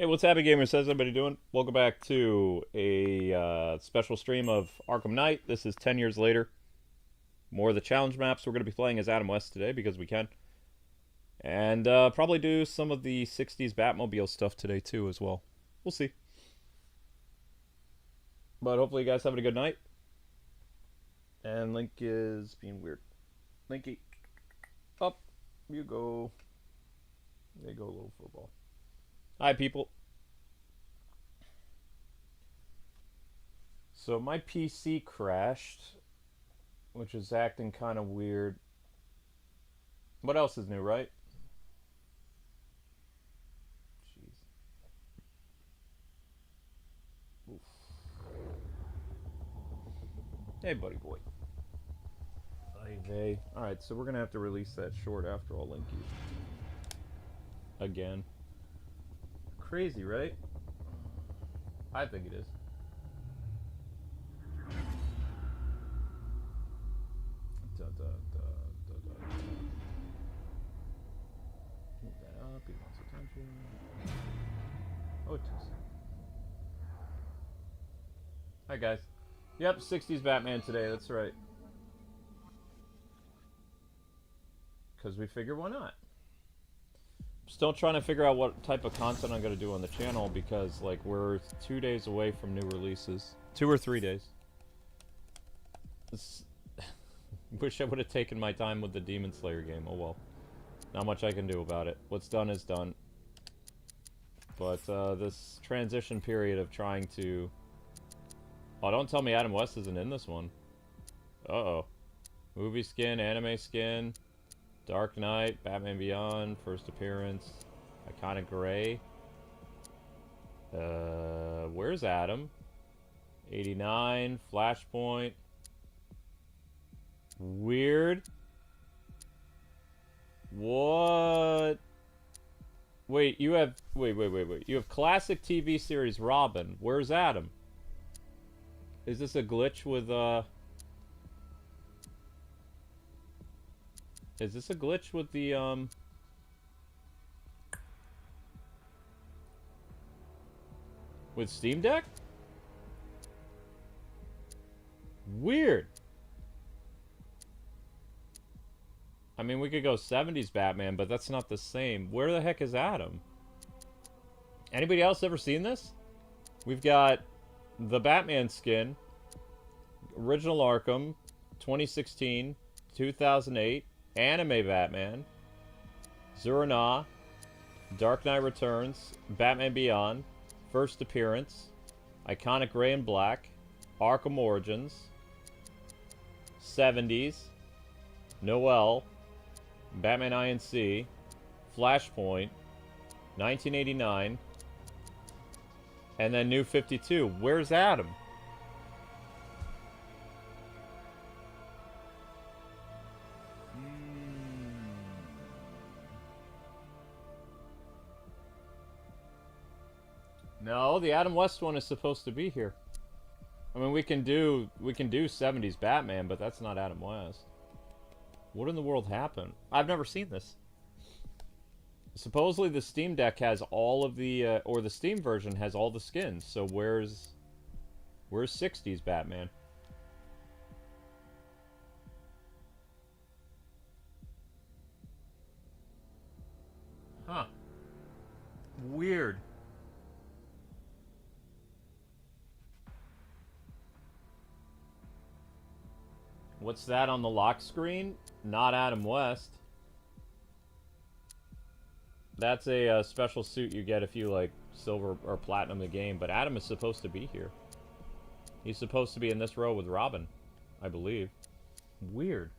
Hey, what's happening, gamers? How's everybody doing? Welcome back to a special stream of Arkham Knight. This is 10 years later. More of the challenge maps. We're going to be playing as Adam West today because we can. And probably do some of the 60s Batmobile stuff today too as well. We'll see. But hopefully you guys having a good night. And Link is being weird. Linky, up you go. There you go, little football. Hi, people. So my PC crashed, which is acting kind of weird. What else is new, right? Jeez. Oof. Hey, buddy boy. Hey. Alright, so we're going to have to release that short after all, Linky. Again. Crazy, right? I think it is. Da, da, da, da, da. Move that up. He wants attention. Oh, it does. Hi, guys. Yep, 60s Batman today. That's right. Because we figure why not? Still trying to figure out what type of content I'm going to do on the channel because, like, we're 2 days away from new releases. 2 or 3 days. Wish I would have taken my time with the Demon Slayer game. Oh well. Not much I can do about it. What's done is done. But this transition period of trying to... Oh, don't tell me Adam West isn't in this one. Uh-oh. Movie skin, anime skin, Dark Knight, Batman Beyond, first appearance, Iconic Gray. Where's Adam? 89, Flashpoint. Weird. What? Wait, you have... Wait. You have classic TV series Robin. Where's Adam? Is this a glitch with, Is this a glitch with the, with Steam Deck? Weird. I mean, we could go 70s Batman, but that's not the same. Where the heck is Adam? Anybody else ever seen this? We've got the Batman skin, original Arkham, 2016, 2008, anime Batman, Zurna, Dark Knight Returns, Batman Beyond, first appearance, Iconic Gray and Black, Arkham Origins, 70s, Noel, Batman INC, Flashpoint, 1989, and then New 52. Where's Adam? No, the Adam West one is supposed to be here. I mean, we can do 70s Batman, but that's not Adam West. What in the world happened? I've never seen this. Supposedly the Steam Deck has all of the, or the Steam version has all the skins. So where's 60s Batman? Huh. Weird. What's that on the lock screen? Not Adam West. That's a special suit you get if you, like, silver or platinum the game, but Adam is supposed to be here. He's supposed to be in this row with Robin, I believe. Weird.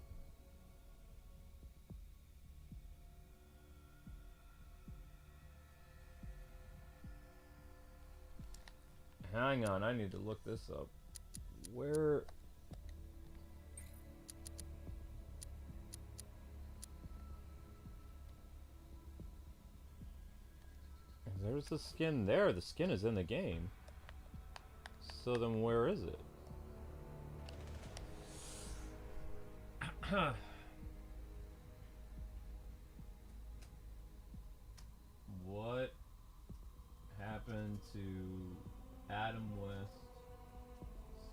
Hang on, I need to look this up. Where... There's the skin there. The skin is in the game. So then where is it? What happened to Adam West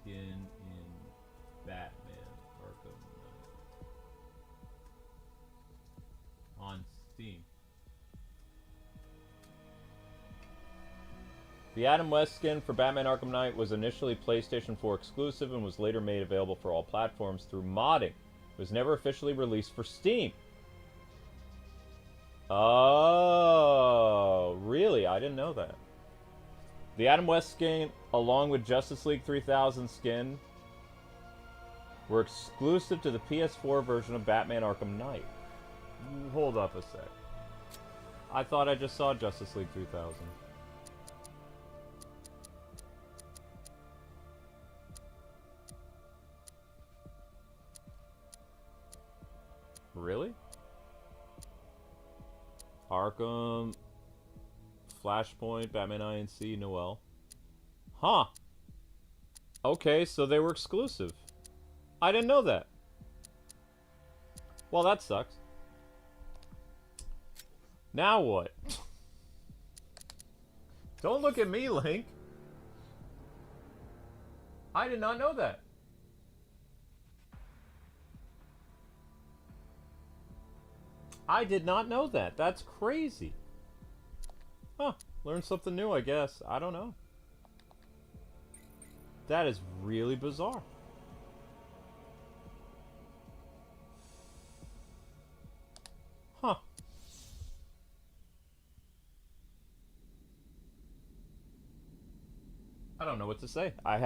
skin in Batman Arkham Knight on Steam? The Adam West skin for Batman Arkham Knight was initially PlayStation 4 exclusive and was later made available for all platforms through modding. It was never officially released for Steam. Oh, really? I didn't know that. The Adam West skin, along with Justice League 3000 skin, were exclusive to the PS4 version of Batman Arkham Knight. Hold up a sec. I thought I just saw Justice League 3000. Really? Arkham, Flashpoint, Batman INC, Noel. Huh. Okay, so they were exclusive. I didn't know that. Well, that sucks. Now what? Don't look at me, Link. I did not know that. I did not know that. That's crazy. Huh. Learn something new, I guess. I don't know. That is really bizarre. Huh. I don't know what to say. I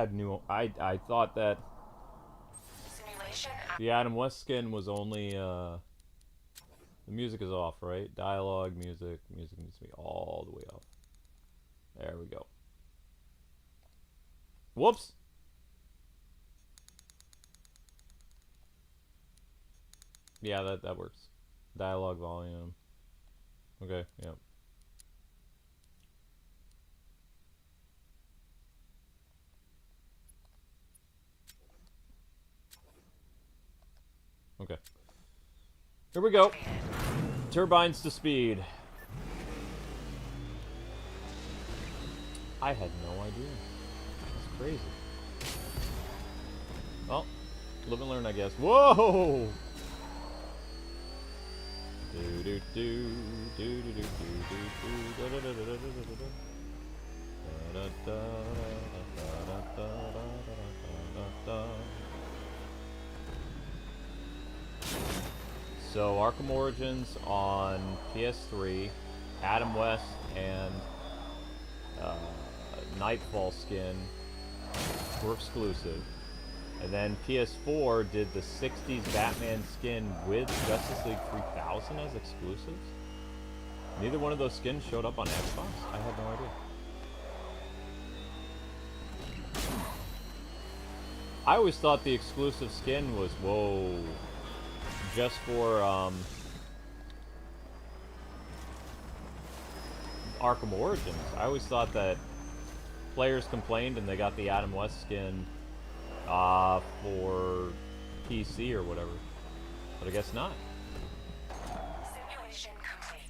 thought that the Adam West skin was only the music is off, right? Dialogue, music needs to be all the way off. There we go. Whoops! Yeah, that works. Dialogue volume. Okay, yeah. Okay. Here we go. Turbines to speed. I had no idea. That's crazy. Well, live and learn, I guess. Whoa! Do do do do do do do do da da da da da da da da da da. So, Arkham Origins on PS3, Adam West and Nightfall skin were exclusive. And then PS4 did the 60s Batman skin with Justice League 3000 as exclusives. Neither one of those skins showed up on Xbox. I had no idea. I always thought the exclusive skin was, whoa, just for Arkham Origins. I always thought that players complained and they got the Adam West skin for PC or whatever. But I guess not. Simulation complete.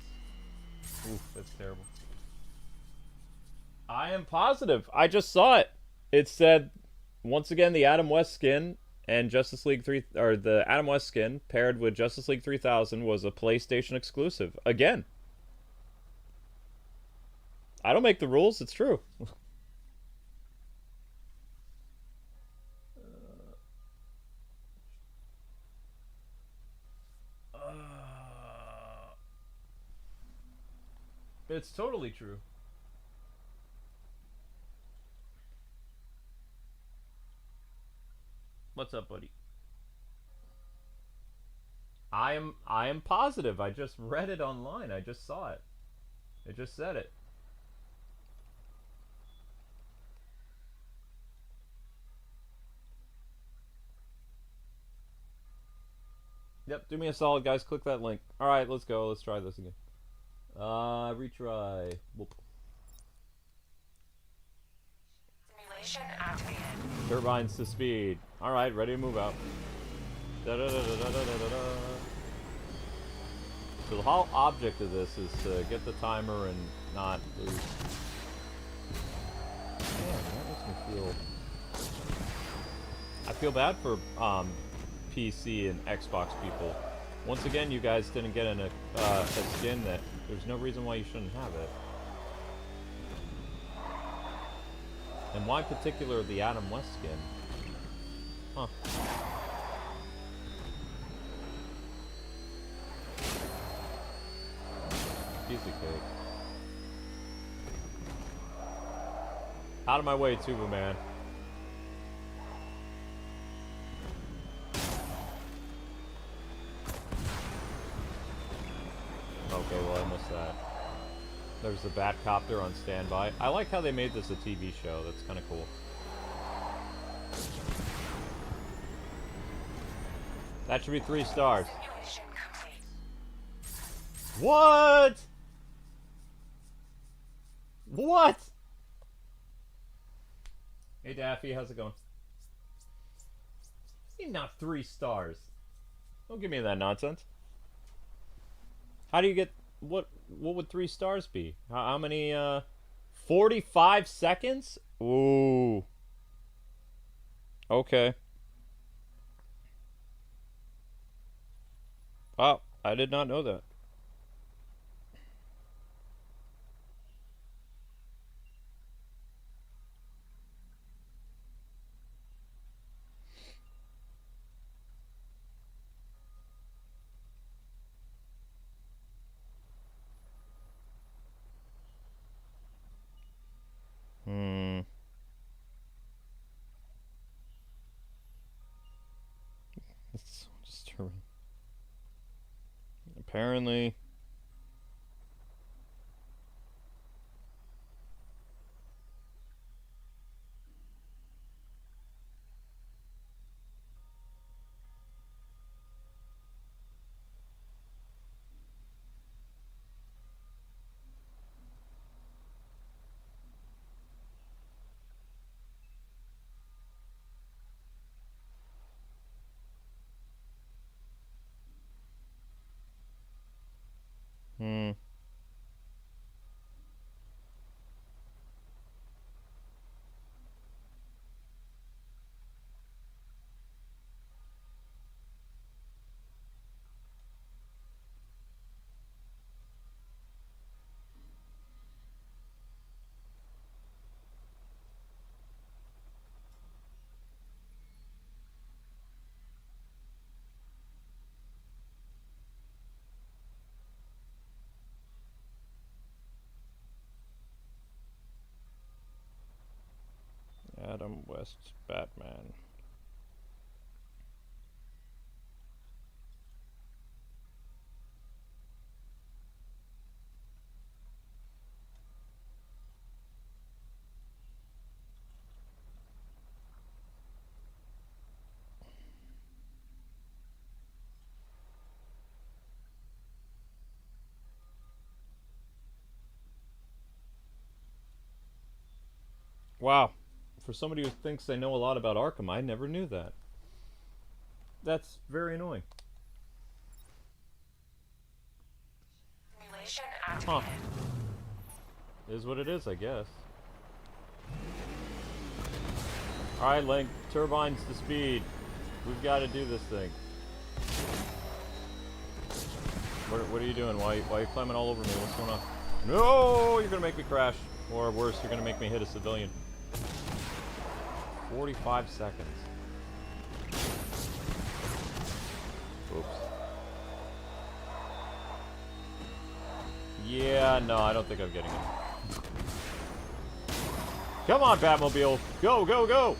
Oof, that's terrible. I am positive. I just saw it. It said, once again, the Adam West skin and Justice League 3, or the Adam West skin paired with Justice League 3000 was a PlayStation exclusive. Again. I don't make the rules, it's true. It's totally true. What's up, buddy? I am positive. I just read it online. I just saw it. It just said it. Yep, do me a solid, guys. Click that link. Alright, let's go. Let's try this again. Retry. Whoop. Simulation activated. Turbines to speed. Alright, ready to move out. Da -da -da -da -da -da -da -da. So the whole object of this is to get the timer and not lose. I feel bad for PC and Xbox people. Once again, you guys didn't get a skin that there's no reason why you shouldn't have it. And why particular the Adam West skin? Huh. Easy cake. Out of my way, Tuba Man. Okay, well I missed that. There's the Batcopter on standby. I like how they made this a TV show. That's kind of cool. That should be 3 stars. Simulation complete. What? What? Hey Daffy, how's it going? Not 3 stars. Don't give me that nonsense. How do you get... What would 3 stars be? How many, 45 seconds? Ooh. Okay. Oh, I did not know that. It's so disturbing. Apparently... Adam West Batman. Wow. For somebody who thinks they know a lot about Arkham, I never knew that. That's very annoying. Simulation activated. Is what it is, I guess. Alright, Link. Turbines to speed. We've got to do this thing. What are you doing? Why are you climbing all over me? What's going on? No! You're going to make me crash. Or worse, you're going to make me hit a civilian. 45 seconds. Oops. Yeah, no, I don't think I'm getting it. Come on, Batmobile. Go, go, go!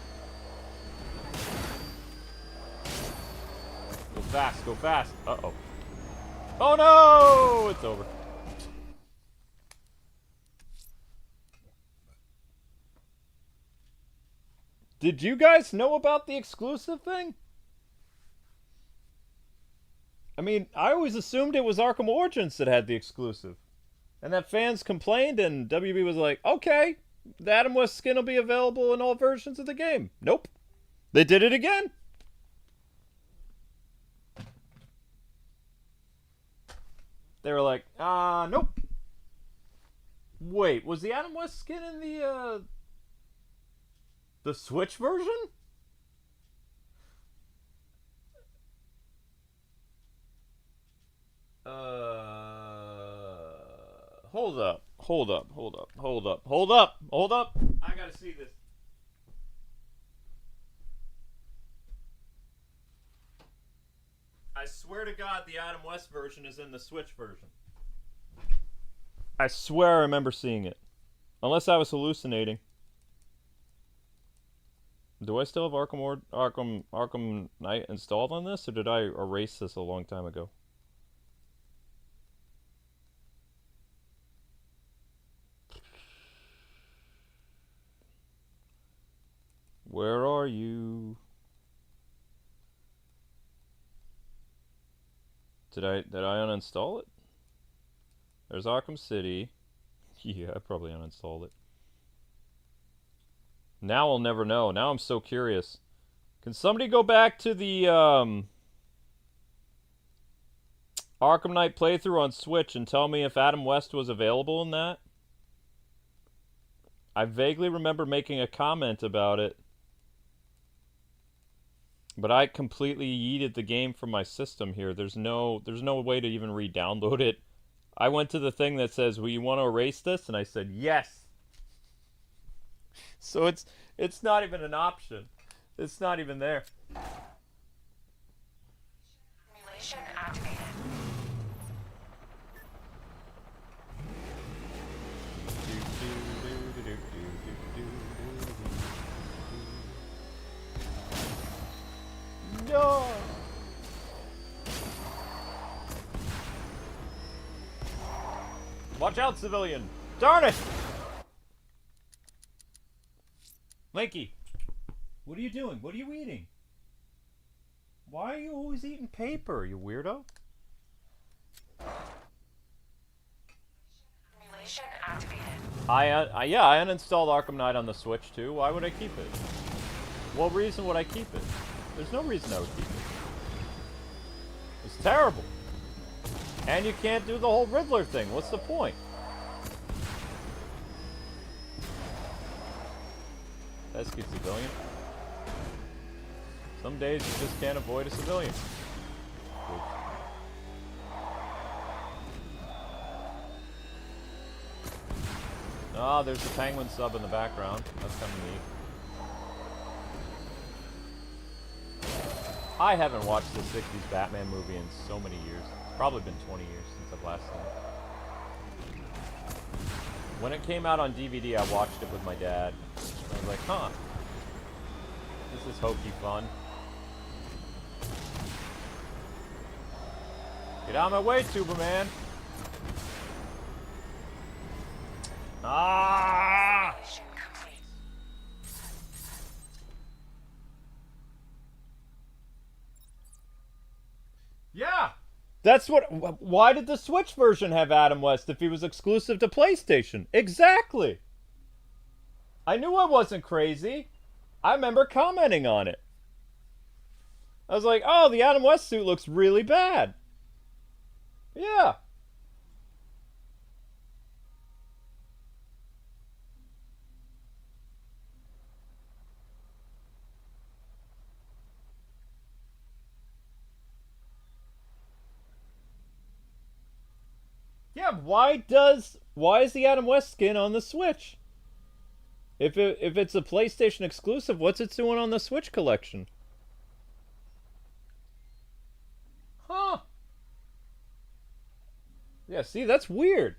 Go fast, go fast. Uh-oh. Oh no! It's over. Did you guys know about the exclusive thing? I mean, I always assumed it was Arkham Origins that had the exclusive. And that fans complained and WB was like, okay, the Adam West skin will be available in all versions of the game. Nope. They did it again. They were like, nope. Wait, was the Adam West skin in the The Switch version? Hold up. Hold up. Hold up. Hold up. Hold up. Hold up. I gotta see this. I swear to God the Adam West version is in the Switch version. I swear I remember seeing it. Unless I was hallucinating. Do I still have Arkham Knight installed on this, or did I erase this a long time ago? Where are you? Did I uninstall it? There's Arkham City. Yeah, I probably uninstalled it. Now I'll never know. Now I'm so curious. Can somebody go back to the Arkham Knight playthrough on Switch and tell me if Adam West was available in that? I vaguely remember making a comment about it. But I completely yeeted the game from my system here. There's no way to even re-download it. I went to the thing that says, "Well, you want to erase this?" And I said, "Yes." So it's not even an option. It's not even there. Simulation activated. No. Watch out, civilian! Darn it! Lanky, what are you doing? What are you eating? Why are you always eating paper, you weirdo? Simulation activated. I uninstalled Arkham Knight on the Switch too. Why would I keep it? What reason would I keep it? There's no reason I would keep it. It's terrible. And you can't do the whole Riddler thing. What's the point? Pesky civilian. Some days you just can't avoid a civilian. Oops. Ah, there's the Penguin sub in the background. That's kind of neat. I haven't watched the 60s Batman movie in so many years. It's probably been 20 years since I've last seen it. When it came out on DVD, I watched it with my dad. I was like, huh. This is hokey fun. Get out of my way, Tuberman! Ah! Simulation complete. Yeah! That's what... Why did the Switch version have Adam West if he was exclusive to PlayStation? Exactly! I knew I wasn't crazy. I remember commenting on it. I was like, oh, the Adam West suit looks really bad. Yeah. Yeah, why is the Adam West skin on the Switch? If it's a PlayStation exclusive, what's it doing on the Switch collection? Huh. Yeah, see, that's weird.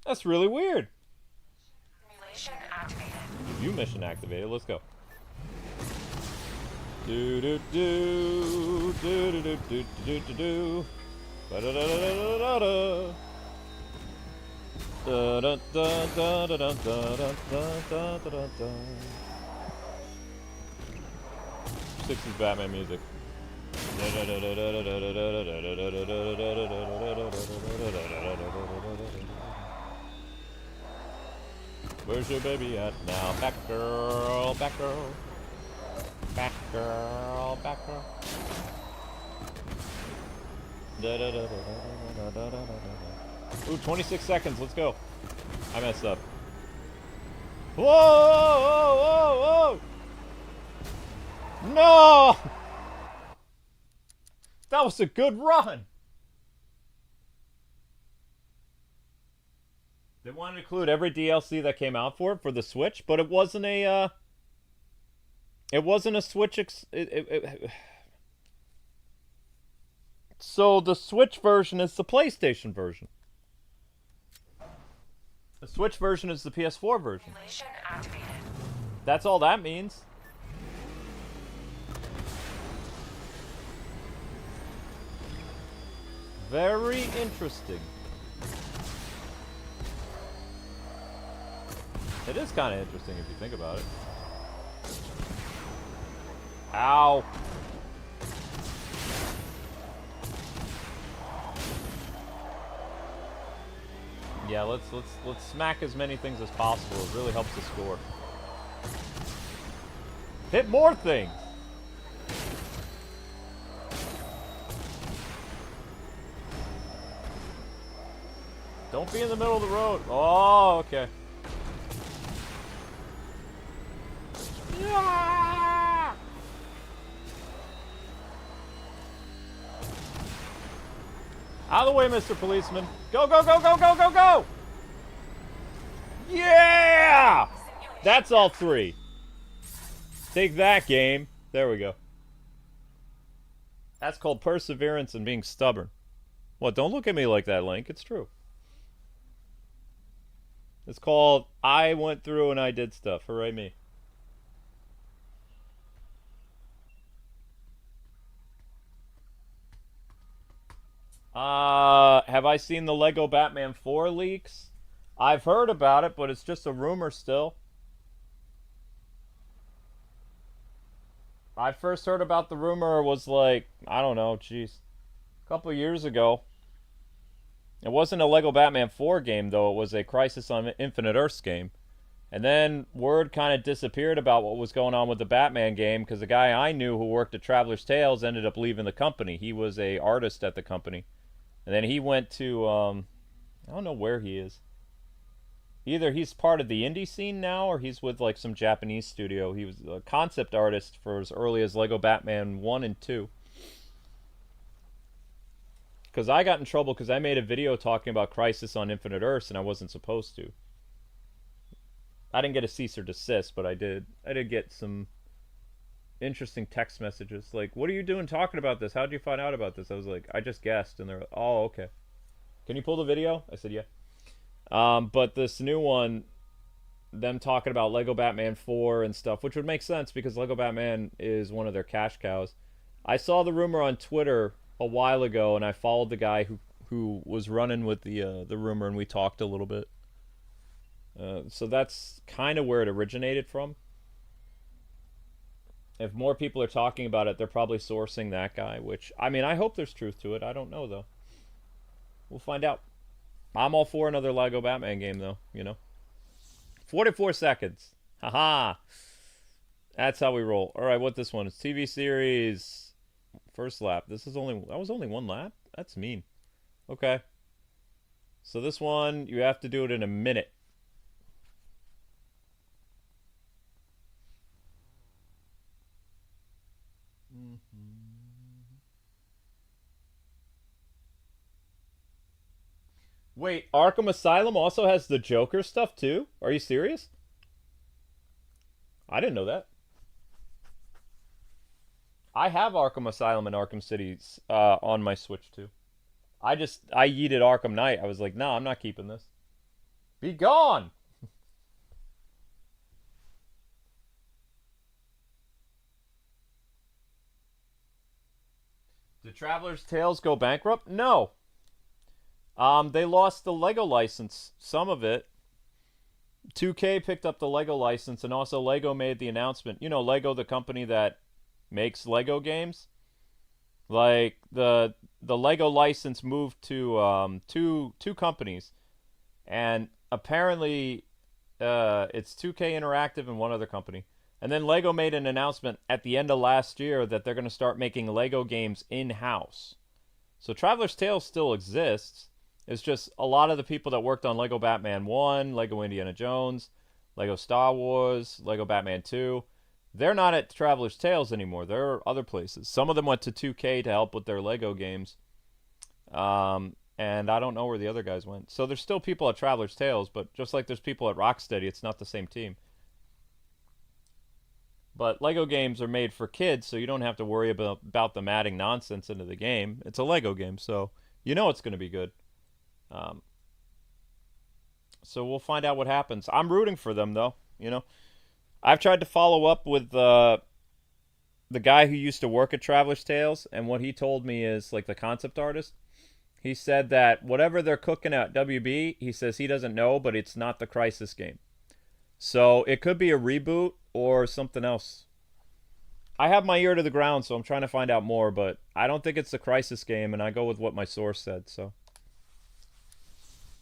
That's really weird. Simulation activated. View mission activated. Let's go. Do do do do do do do do do do. Da da da da da da. Da da da da da da da da da da da. 60s Batman music. Where's your baby at now? Back girl, back girl. Back girl, back girl. Ooh, 26 seconds, let's go. I messed up. Whoa! No! That was a good run! They wanted to include every DLC that came out for the Switch, but it wasn't a, it wasn't a Switch, so the Switch version is the PlayStation version. The Switch version is the PS4 version. Simulation activated. That's all that means. Very interesting. It is kind of interesting if you think about it. Ow. Yeah, let's smack as many things as possible. It really helps the score. Hit more things. Don't be in the middle of the road. Oh, okay. Yeah! Out of the way, Mr. Policeman. Go, go, go, go, go, go, go! Yeah! That's all three. Take that, game. There we go. That's called perseverance and being stubborn. What, don't look at me like that, Link. It's true. It's called I went through and I did stuff. Hooray me. Have I seen the Lego Batman 4 leaks? I've heard about it, but it's just a rumor still. I first heard about the rumor was like, I don't know, jeez, a couple years ago. It wasn't a Lego Batman 4 game, though. It was a Crisis on Infinite Earths game. And then word kind of disappeared about what was going on with the Batman game because the guy I knew who worked at Traveler's Tales ended up leaving the company. He was a artist at the company. And then he went to, I don't know where he is. Either he's part of the indie scene now or he's with like some Japanese studio. He was a concept artist for as early as Lego Batman 1 and 2. Because I got in trouble because I made a video talking about Crisis on Infinite Earths and I wasn't supposed to. I didn't get a cease or desist, but I did. I did get some interesting text messages. Like, what are you doing talking about this? How did you find out about this? I was like, I just guessed. And they're like, oh, okay. Can you pull the video? I said, yeah. But this new one, them talking about Lego Batman 4 and stuff, which would make sense because Lego Batman is one of their cash cows. I saw the rumor on Twitter a while ago, and I followed the guy who was running with the rumor, and we talked a little bit. So that's kind of where it originated from. If more people are talking about it, they're probably sourcing that guy, which, I mean, I hope there's truth to it. I don't know, though. We'll find out. I'm all for another Lego Batman game, though, you know. 44 seconds. Haha. That's how we roll. All right, what this one is? TV series. First lap. That was only one lap? That's mean. Okay. So this one, you have to do it in a minute. Wait, Arkham Asylum also has the Joker stuff too? Are you serious? I didn't know that. I have Arkham Asylum and Arkham City on my Switch too. I yeeted Arkham Knight. I was like, no, I'm not keeping this. Be gone! Did Traveler's Tales go bankrupt? No. They lost the Lego license, some of it. 2K picked up the Lego license, and also Lego made the announcement. You know, Lego, the company that makes Lego games. Like the Lego license moved to two companies, and apparently it's 2K Interactive and one other company. And then Lego made an announcement at the end of last year that they're going to start making Lego games in-house. So Traveler's Tales still exists. It's just a lot of the people that worked on Lego Batman 1, Lego Indiana Jones, Lego Star Wars, Lego Batman 2, They're not at Traveler's Tales anymore. They're other places. Some of them went to 2K to help with their Lego games. And I don't know where the other guys went. So there's still people at Traveler's Tales, but just like there's people at Rocksteady, it's not the same team. But Lego games are made for kids, so you don't have to worry about them adding nonsense into the game. It's a Lego game, so you know it's going to be good. Um, so we'll find out what happens. I'm rooting for them, though. You know, I've tried to follow up with the guy who used to work at Traveler's Tales, and what he told me is, like, the concept artist. He said that whatever they're cooking at WB, he says he doesn't know, but it's not the Crisis game. So it could be a reboot or something else. I have my ear to the ground, so I'm trying to find out more, but I don't think it's the Crisis game, and I go with what my source said, so.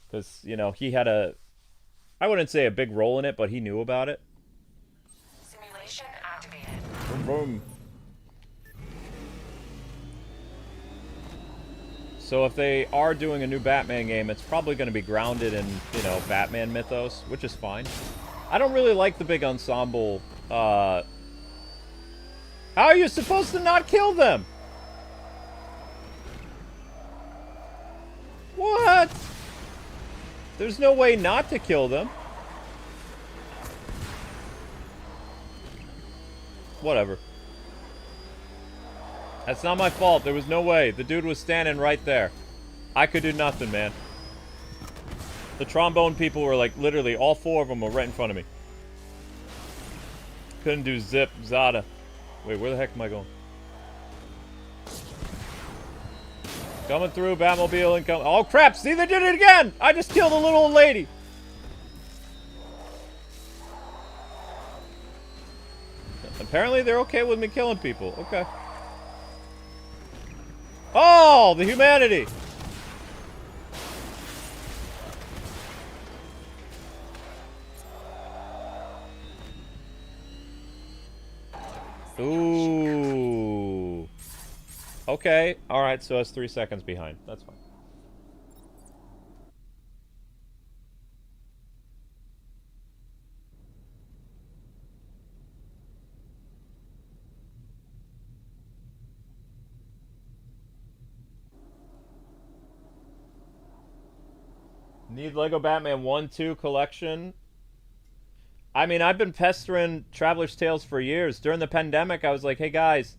Because, you know, he had I wouldn't say a big role in it, but he knew about it. Simulation activated. Boom, boom. So if they are doing a new Batman game, it's probably going to be grounded in, you know, Batman mythos, which is fine. I don't really like the big ensemble. How are you supposed to not kill them? What? There's no way not to kill them. Whatever. That's not my fault. There was no way. The dude was standing right there. I could do nothing, man. The trombone people were like, literally, all four of them were right in front of me. Couldn't do zip, zada. Wait, where the heck am I going? Coming through, Batmobile and come. Oh crap! See, they did it again! I just killed a little old lady. Apparently, they're okay with me killing people. Okay. Oh, the humanity! Ooh. Okay. Alright, so that's 3 seconds behind. That's fine. Need Lego Batman 1, 2 collection? I mean, I've been pestering Traveler's Tales for years. During the pandemic, I was like, hey guys,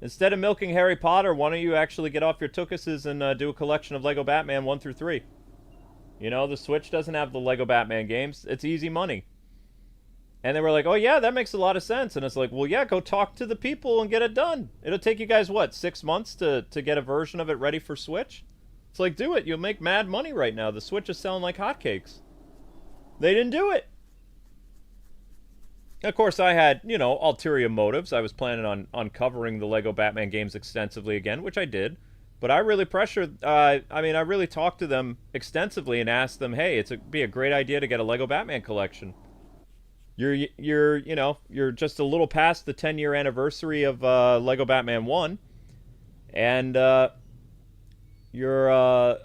instead of milking Harry Potter, why don't you actually get off your tuchuses and do a collection of Lego Batman 1 through 3? You know, the Switch doesn't have the Lego Batman games. It's easy money. And they were like, oh yeah, that makes a lot of sense. And it's like, well, yeah, go talk to the people and get it done. It'll take you guys, what, 6 months to get a version of it ready for Switch? It's like, do it. You'll make mad money right now. The Switch is selling like hotcakes. They didn't do it. Of course, I had, you know, ulterior motives. I was planning on covering the Lego Batman games extensively again, which I did. But I really pressured, I really talked to them extensively and asked them, hey, it'd be a great idea to get a Lego Batman collection. You're just a little past the 10-year anniversary of Lego Batman 1. And, you're,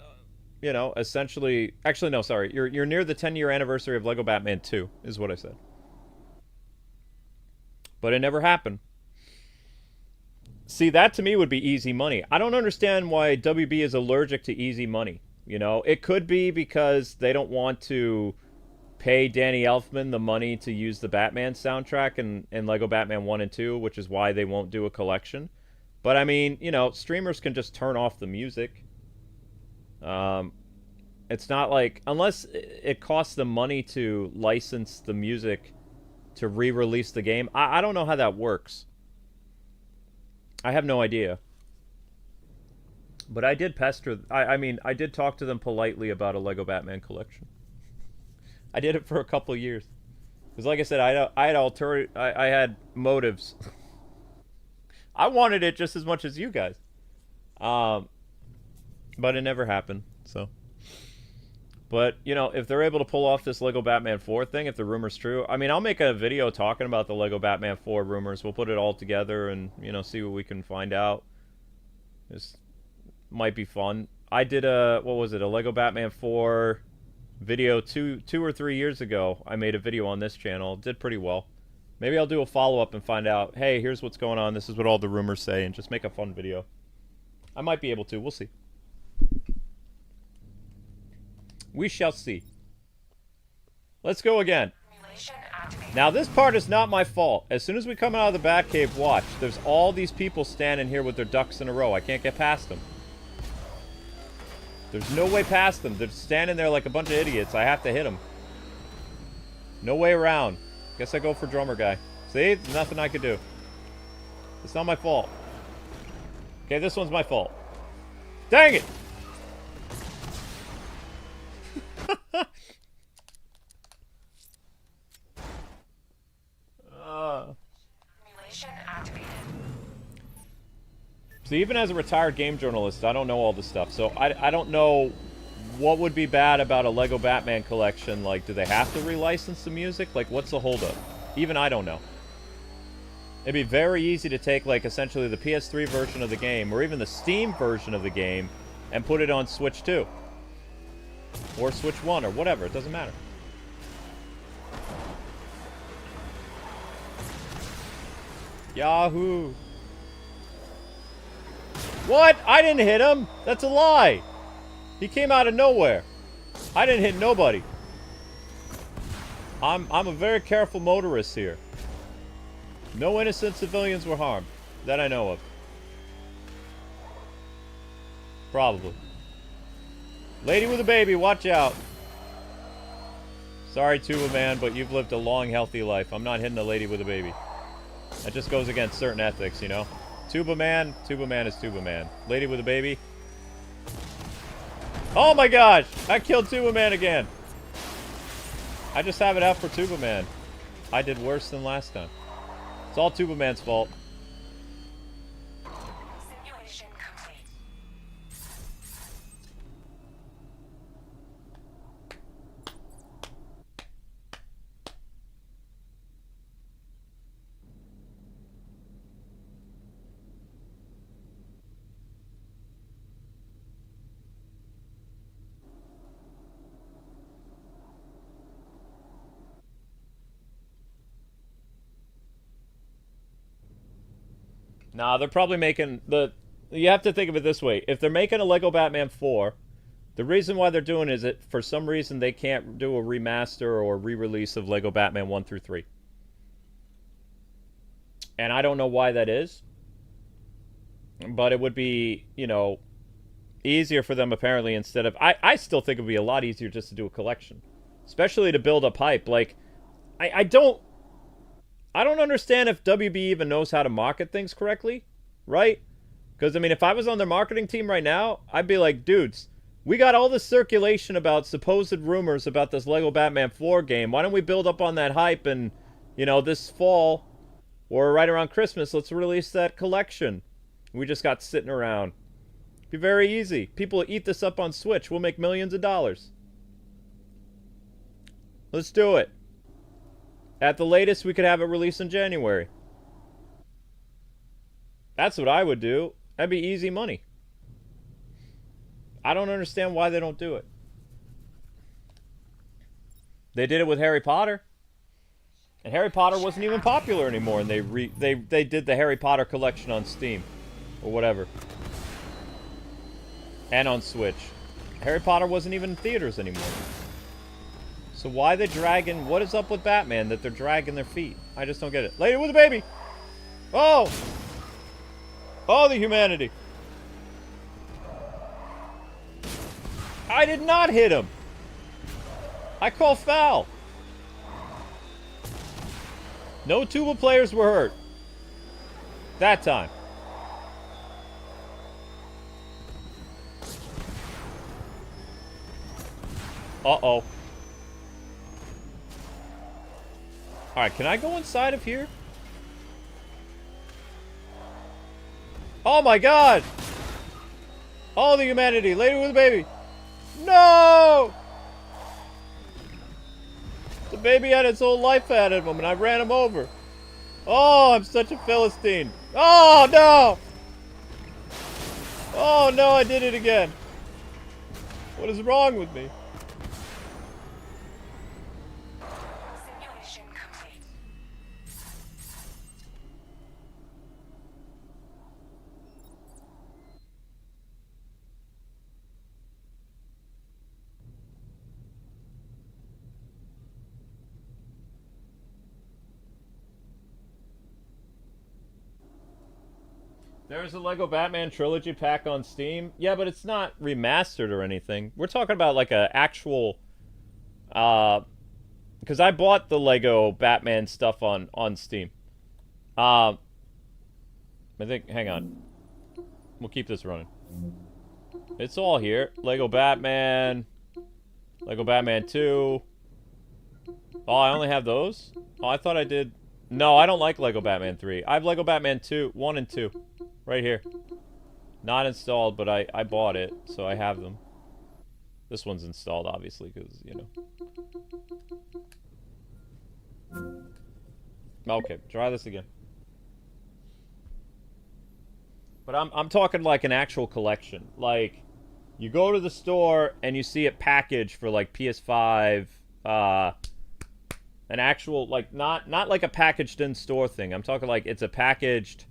essentially... Actually, no, sorry. You're near the 10-year anniversary of Lego Batman 2, is what I said. But it never happened. See, that to me would be easy money. I don't understand why WB is allergic to easy money. You know, it could be because they don't want to pay Danny Elfman the money to use the Batman soundtrack in Lego Batman 1 and 2, which is why they won't do a collection. But I mean, you know, streamers can just turn off the music. It's not like, unless it costs them money to license the music to re-release the game. I don't know how that works. I have no idea. But I did pester... I did talk to them politely about a Lego Batman collection. I did it for a couple of years. Because like I said, I had motives. I wanted it just as much as you guys. But it never happened, so... But, you know, if they're able to pull off this Lego Batman 4 thing, if the rumor's true, I mean, I'll make a video talking about the Lego Batman 4 rumors. We'll put it all together and, you know, see what we can find out. This might be fun. I did a Lego Batman 4 video two or 3 years ago. I made a video on this channel. It did pretty well. Maybe I'll do a follow-up and find out, hey, here's what's going on, this is what all the rumors say, and just make a fun video. I might be able to, we'll see. We shall see. Let's go again. Now, this part is not my fault. As soon as we come out of the Batcave, watch. There's all these people standing here with their ducks in a row. I can't get past them. There's no way past them. They're standing there like a bunch of idiots. I have to hit them. No way around. Guess I go for drummer guy. See? There's nothing I could do. It's not my fault. Okay, this one's my fault. Dang it! So even as a retired game journalist, I don't know all this stuff. So I don't know what would be bad about a Lego Batman collection. Like, do they have to relicense the music? Like, what's the holdup? Even I don't know. It'd be very easy to take, like, essentially the PS3 version of the game, or even the Steam version of the game, and put it on Switch 2. Or Switch 1, or whatever. It doesn't matter. Yahoo! What? I didn't hit him! That's a lie! He came out of nowhere. I didn't hit nobody. I'm a very careful motorist here. No innocent civilians were harmed. That I know of. Probably. Lady with a baby, watch out. Sorry, Tuba Man, but you've lived a long, healthy life. I'm not hitting a lady with a baby. That just goes against certain ethics, you know? Tuba Man is Tuba Man. Lady with a baby. Oh my gosh! I killed Tuba Man again! I just have it out for Tuba Man. I did worse than last time. It's all Tuba Man's fault. Simulation complete. Nah, they're probably making the... You have to think of it this way. If they're making a Lego Batman 4, the reason why they're doing it is that for some reason they can't do a remaster or re-release of Lego Batman 1 through 3. And I don't know why that is. But it would be, you know, easier for them apparently instead of... I still think it would be a lot easier just to do a collection. Especially to build up hype. Like, I don't understand if WB even knows how to market things correctly, right? Because, I mean, if I was on their marketing team right now, I'd be like, dudes, we got all this circulation about supposed rumors about this Lego Batman 4 game. Why don't we build up on that hype and, you know, this fall or right around Christmas, let's release that collection. We just got sitting around. Be very easy. People will eat this up on Switch. We'll make millions of dollars. Let's do it. At the latest, we could have it released in January. That's what I would do. That'd be easy money. I don't understand why they don't do it. They did it with Harry Potter. And Harry Potter wasn't even popular anymore, and they did the Harry Potter collection on Steam. Or whatever. And on Switch. Harry Potter wasn't even in theaters anymore. So why they dragging... What is up with Batman that they're dragging their feet? I just don't get it. Lady with a baby! Oh! Oh, the humanity. I did not hit him! I call foul! No Tuba players were hurt. That time. Uh-oh. Alright, can I go inside of here? Oh my god! All the humanity! Lady with a baby! No! The baby had its whole life out of him and I ran him over. Oh, I'm such a Philistine. Oh, no! Oh, no, I did it again. What is wrong with me? Simulation complete. There's a Lego Batman Trilogy pack on Steam. Yeah, but it's not remastered or anything. We're talking about like a actual because I bought the Lego Batman stuff on Steam. I think hang on. We'll keep this running. It's all here. Lego Batman, Lego Batman 2. Oh, I only have those? Oh, I thought I did. No, I don't like Lego Batman 3. I have Lego Batman 2, 1 and 2. Right here. Not installed, but I bought it, so I have them. This one's installed, obviously, because, you know. Okay, try this again. But I'm talking like an actual collection. Like, you go to the store and you see it packaged for like PS5, an actual, like, not like a packaged in store thing. I'm talking like it's a packaged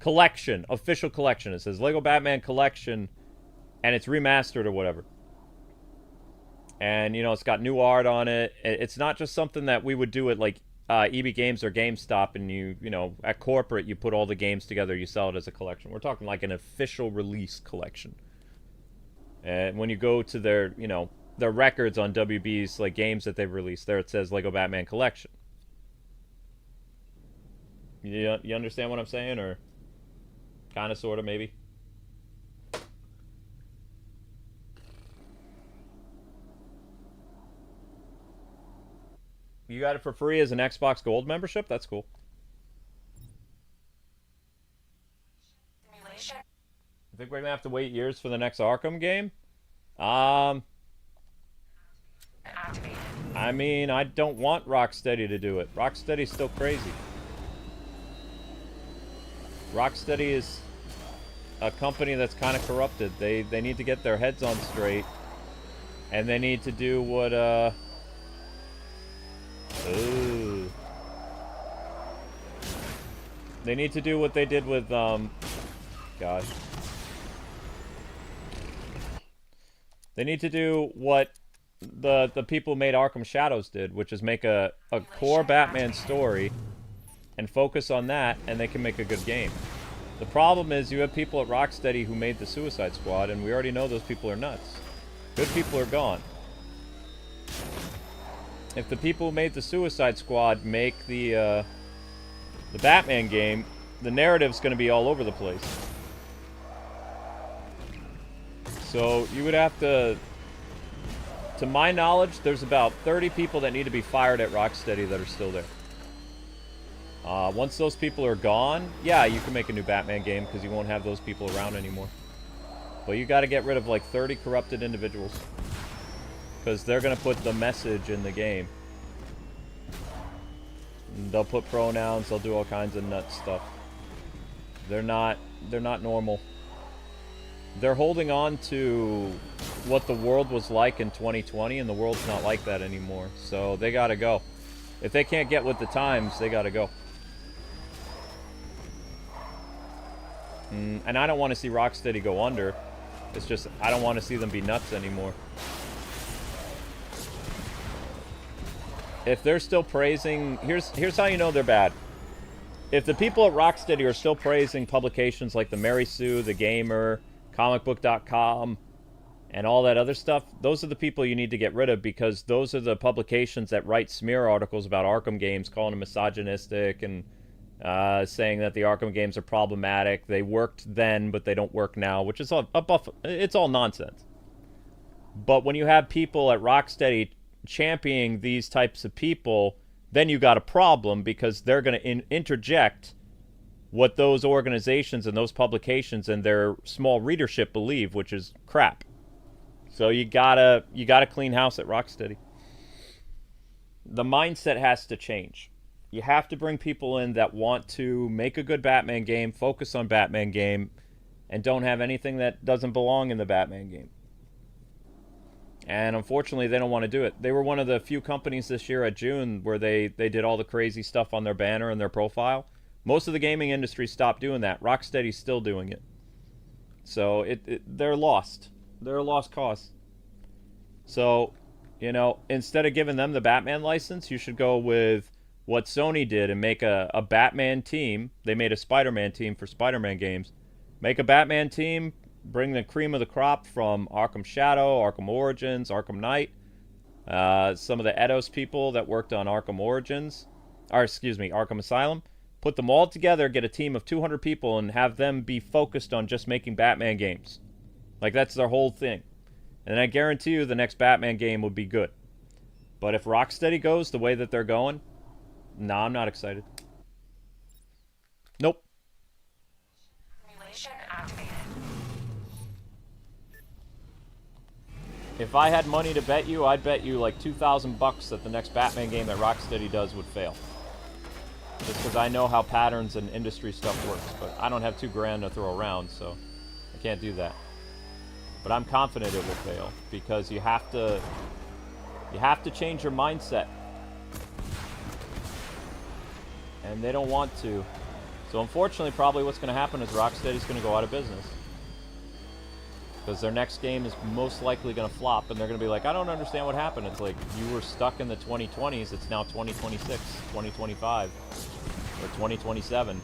collection, official collection. It says Lego Batman Collection, and it's remastered or whatever. And, you know, it's got new art on it. It's not just something that we would do at, like, EB Games or GameStop, and you know, at corporate, you put all the games together, you sell it as a collection. We're talking like an official release collection. And when you go to their, you know, their records on WB's, like, games that they've released, there it says Lego Batman Collection. You understand what I'm saying? Or kind of, sort of, maybe? You got it for free as an Xbox Gold membership? That's cool. Simulation I think we're going to have to wait years for the next Arkham game. I activated. mean, I don't want Rocksteady to do it. Rocksteady's still crazy. Rocksteady is a company that's kind of corrupted. They need to get their heads on straight. And they need to do what, Ooh. They need to do what they did with, gosh. They need to do what the people who made Arkham Shadows did, which is make a core Batman story and focus on that, and they can make a good game. The problem is you have people at Rocksteady who made the Suicide Squad, and we already know those people are nuts. Good people are gone. If the people who made the Suicide Squad make the Batman game, the narrative's going to be all over the place. So you would have to my knowledge, there's about 30 people that need to be fired at Rocksteady that are still there. Once those people are gone, yeah, you can make a new Batman game because you won't have those people around anymore. But you got to get rid of like 30 corrupted individuals. Because they're going to put the message in the game. And they'll put pronouns, they'll do all kinds of nut stuff. They're not normal. They're holding on to what the world was like in 2020, and the world's not like that anymore. So they got to go. If they can't get with the times, they got to go. And I don't want to see Rocksteady go under. It's just, I don't want to see them be nuts anymore. If they're still praising... Here's how you know they're bad. If the people at Rocksteady are still praising publications like the Mary Sue, The Gamer, comicbook.com, and all that other stuff, those are the people you need to get rid of, because those are the publications that write smear articles about Arkham games, calling them misogynistic and saying that the Arkham games are problematic. They worked then, but they don't work now, which is all it's all nonsense. But when you have people at Rocksteady championing these types of people, then you got a problem, because they're going to interject what those organizations and those publications and their small readership believe, which is crap. So you gotta clean house at Rocksteady. The mindset has to change. You have to bring people in that want to make a good Batman game, focus on Batman game, and don't have anything that doesn't belong in the Batman game. And unfortunately, they don't want to do it. They were one of the few companies this year at June where they did all the crazy stuff on their banner and their profile. Most of the gaming industry stopped doing that. Rocksteady's still doing it. So they're lost. They're a lost cause. So, you know, instead of giving them the Batman license, you should go with what Sony did and make a Batman team. They made a Spider-Man team for Spider-Man games. Make a Batman team, bring the cream of the crop from Arkham Shadow, Arkham Origins, Arkham Knight, some of the Eidos people that worked on Arkham Origins, or excuse me, Arkham Asylum. Put them all together, get a team of 200 people, and have them be focused on just making Batman games. Like, that's their whole thing. And I guarantee you the next Batman game would be good. But if Rocksteady goes the way that they're going, nah, I'm not excited. Nope. Simulation activated. If I had money to bet you, I'd bet you like $2,000 that the next Batman game that Rocksteady does would fail. Just because I know how patterns and industry stuff works. But I don't have $2,000 to throw around, so I can't do that. But I'm confident it will fail because you have to change your mindset. And they don't want to. So unfortunately, probably what's going to happen is Rocksteady's going to go out of business. Because their next game is most likely going to flop, and they're going to be like, I don't understand what happened. It's like, you were stuck in the 2020s, it's now 2026, 2025, or 2027.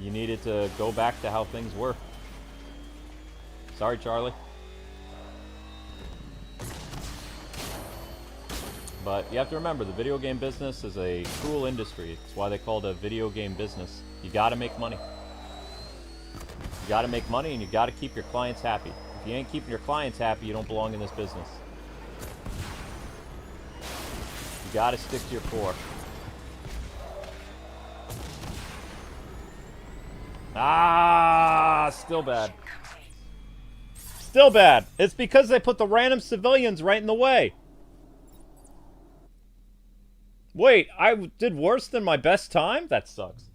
You needed to go back to how things were. Sorry, Charlie. But you have to remember, the video game business is a cruel industry. It's why they call it a video game business. You gotta make money. You gotta make money, and you gotta keep your clients happy. If you ain't keeping your clients happy, you don't belong in this business. You gotta stick to your core. Ah, still bad. Still bad. It's because they put the random civilians right in the way. Wait, I did worse than my best time? That sucks.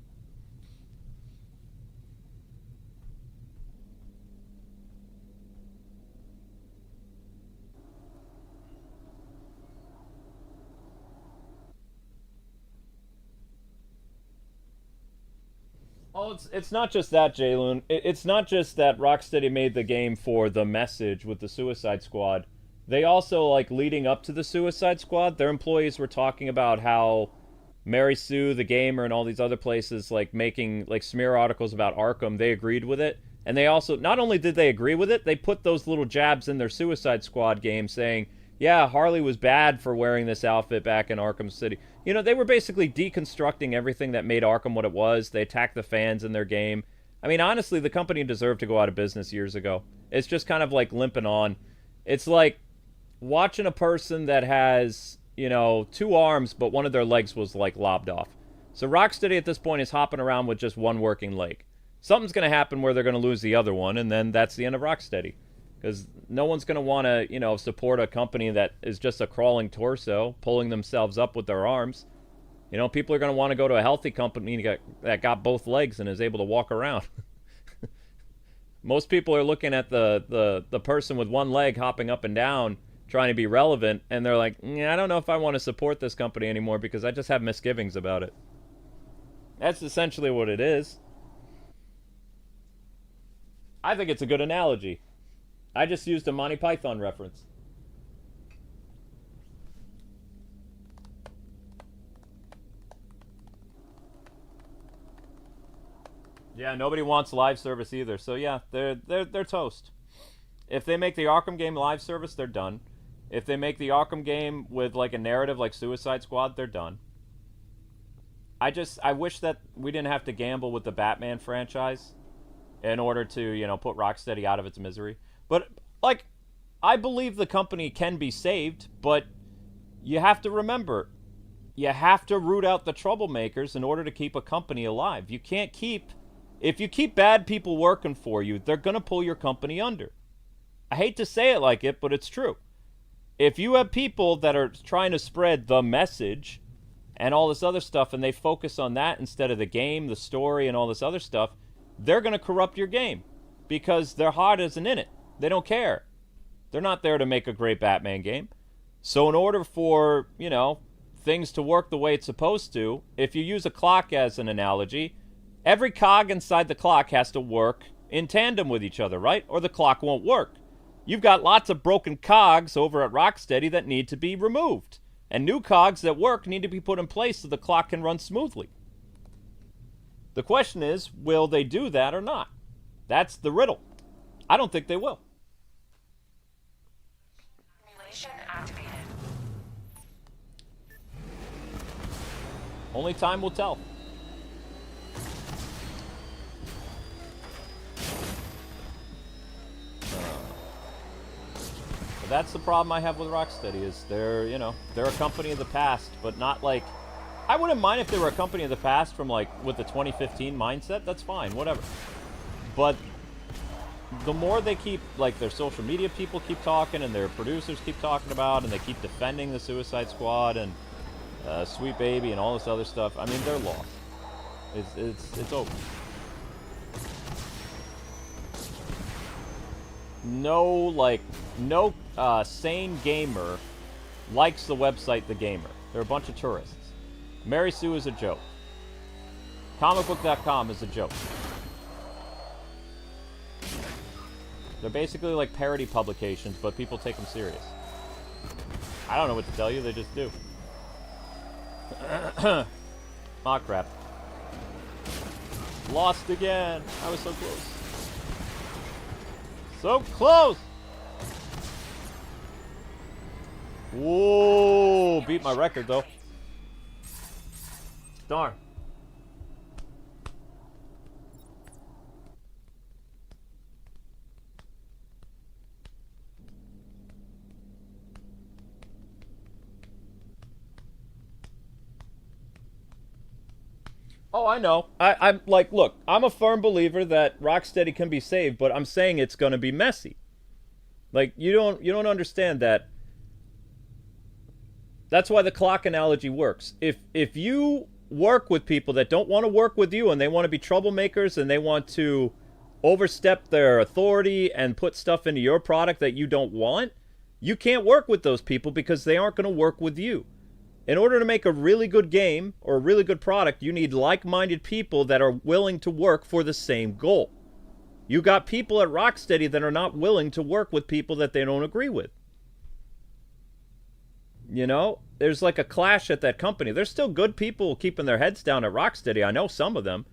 Oh, it's not just that, Jayloon. It's not just that Rocksteady made the game for the message with the Suicide Squad. They also, like, leading up to the Suicide Squad, their employees were talking about how Mary Sue, the gamer, and all these other places, like, making, like, smear articles about Arkham, they agreed with it. And they also, not only did they agree with it, they put those little jabs in their Suicide Squad game saying, yeah, Harley was bad for wearing this outfit back in Arkham City. You know, they were basically deconstructing everything that made Arkham what it was. They attacked the fans in their game. I mean, honestly, the company deserved to go out of business years ago. It's just kind of like limping on. It's like watching a person that has, you know, 2 arms, but one of their legs was, like, lobbed off. So Rocksteady at this point is hopping around with just one working leg. Something's going to happen where they're going to lose the other one, and then that's the end of Rocksteady. Because no one's going to want to, you know, support a company that is just a crawling torso, pulling themselves up with their arms. You know, people are going to want to go to a healthy company that got both legs and is able to walk around. Most people are looking at the person with one leg hopping up and down, trying to be relevant, and they're like, I don't know if I want to support this company anymore because I just have misgivings about it. That's essentially what it is. I think it's a good analogy. I just used a Monty Python reference. Yeah, nobody wants live service either. So yeah, they're toast. If they make the Arkham game live service, they're done. If they make the Arkham game with like a narrative like Suicide Squad, they're done. I wish that we didn't have to gamble with the Batman franchise in order to, you know, put Rocksteady out of its misery. But, like, I believe the company can be saved, but you have to remember, you have to root out the troublemakers in order to keep a company alive. You can't keep, if you keep bad people working for you, they're going to pull your company under. I hate to say it like it, but it's true. If you have people that are trying to spread the message and all this other stuff, and they focus on that instead of the game, the story, and all this other stuff, they're going to corrupt your game because their heart isn't in it. They don't care. They're not there to make a great Batman game. So in order for, you know, things to work the way it's supposed to, if you use a clock as an analogy, every cog inside the clock has to work in tandem with each other, right? Or the clock won't work. You've got lots of broken cogs over at Rocksteady that need to be removed. And new cogs that work need to be put in place so the clock can run smoothly. The question is, will they do that or not? That's the riddle. I don't think they will. Simulation activated. Only time will tell. But that's the problem I have with Rocksteady is they're a company of the past, but not like... I wouldn't mind if they were a company of the past from like with the 2015 mindset. That's fine, whatever. But the more they keep, like, their social media people keep talking and their producers keep talking about and they keep defending the Suicide Squad and Sweet Baby and all this other stuff, I mean, they're lost. It's over. No sane gamer likes the website The Gamer. They're a bunch of tourists. Mary Sue is a joke. Comicbook.com is a joke. They're basically like parody publications, but people take them serious. I don't know what to tell you, they just do. Aw, crap. Lost again. I was so close. So close! Whoa! Beat my record, though. Darn. Oh, I know. I'm like, look, I'm a firm believer that Rocksteady can be saved, but I'm saying it's going to be messy. Like, you don't understand that. That's why the clock analogy works. If you work with people that don't want to work with you and they want to be troublemakers and they want to overstep their authority and put stuff into your product that you don't want, you can't work with those people because they aren't going to work with you. In order to make a really good game or a really good product, you need like-minded people that are willing to work for the same goal. You got people at Rocksteady that are not willing to work with people that they don't agree with. You know, there's like a clash at that company. There's still good people keeping their heads down at Rocksteady. I know some of them.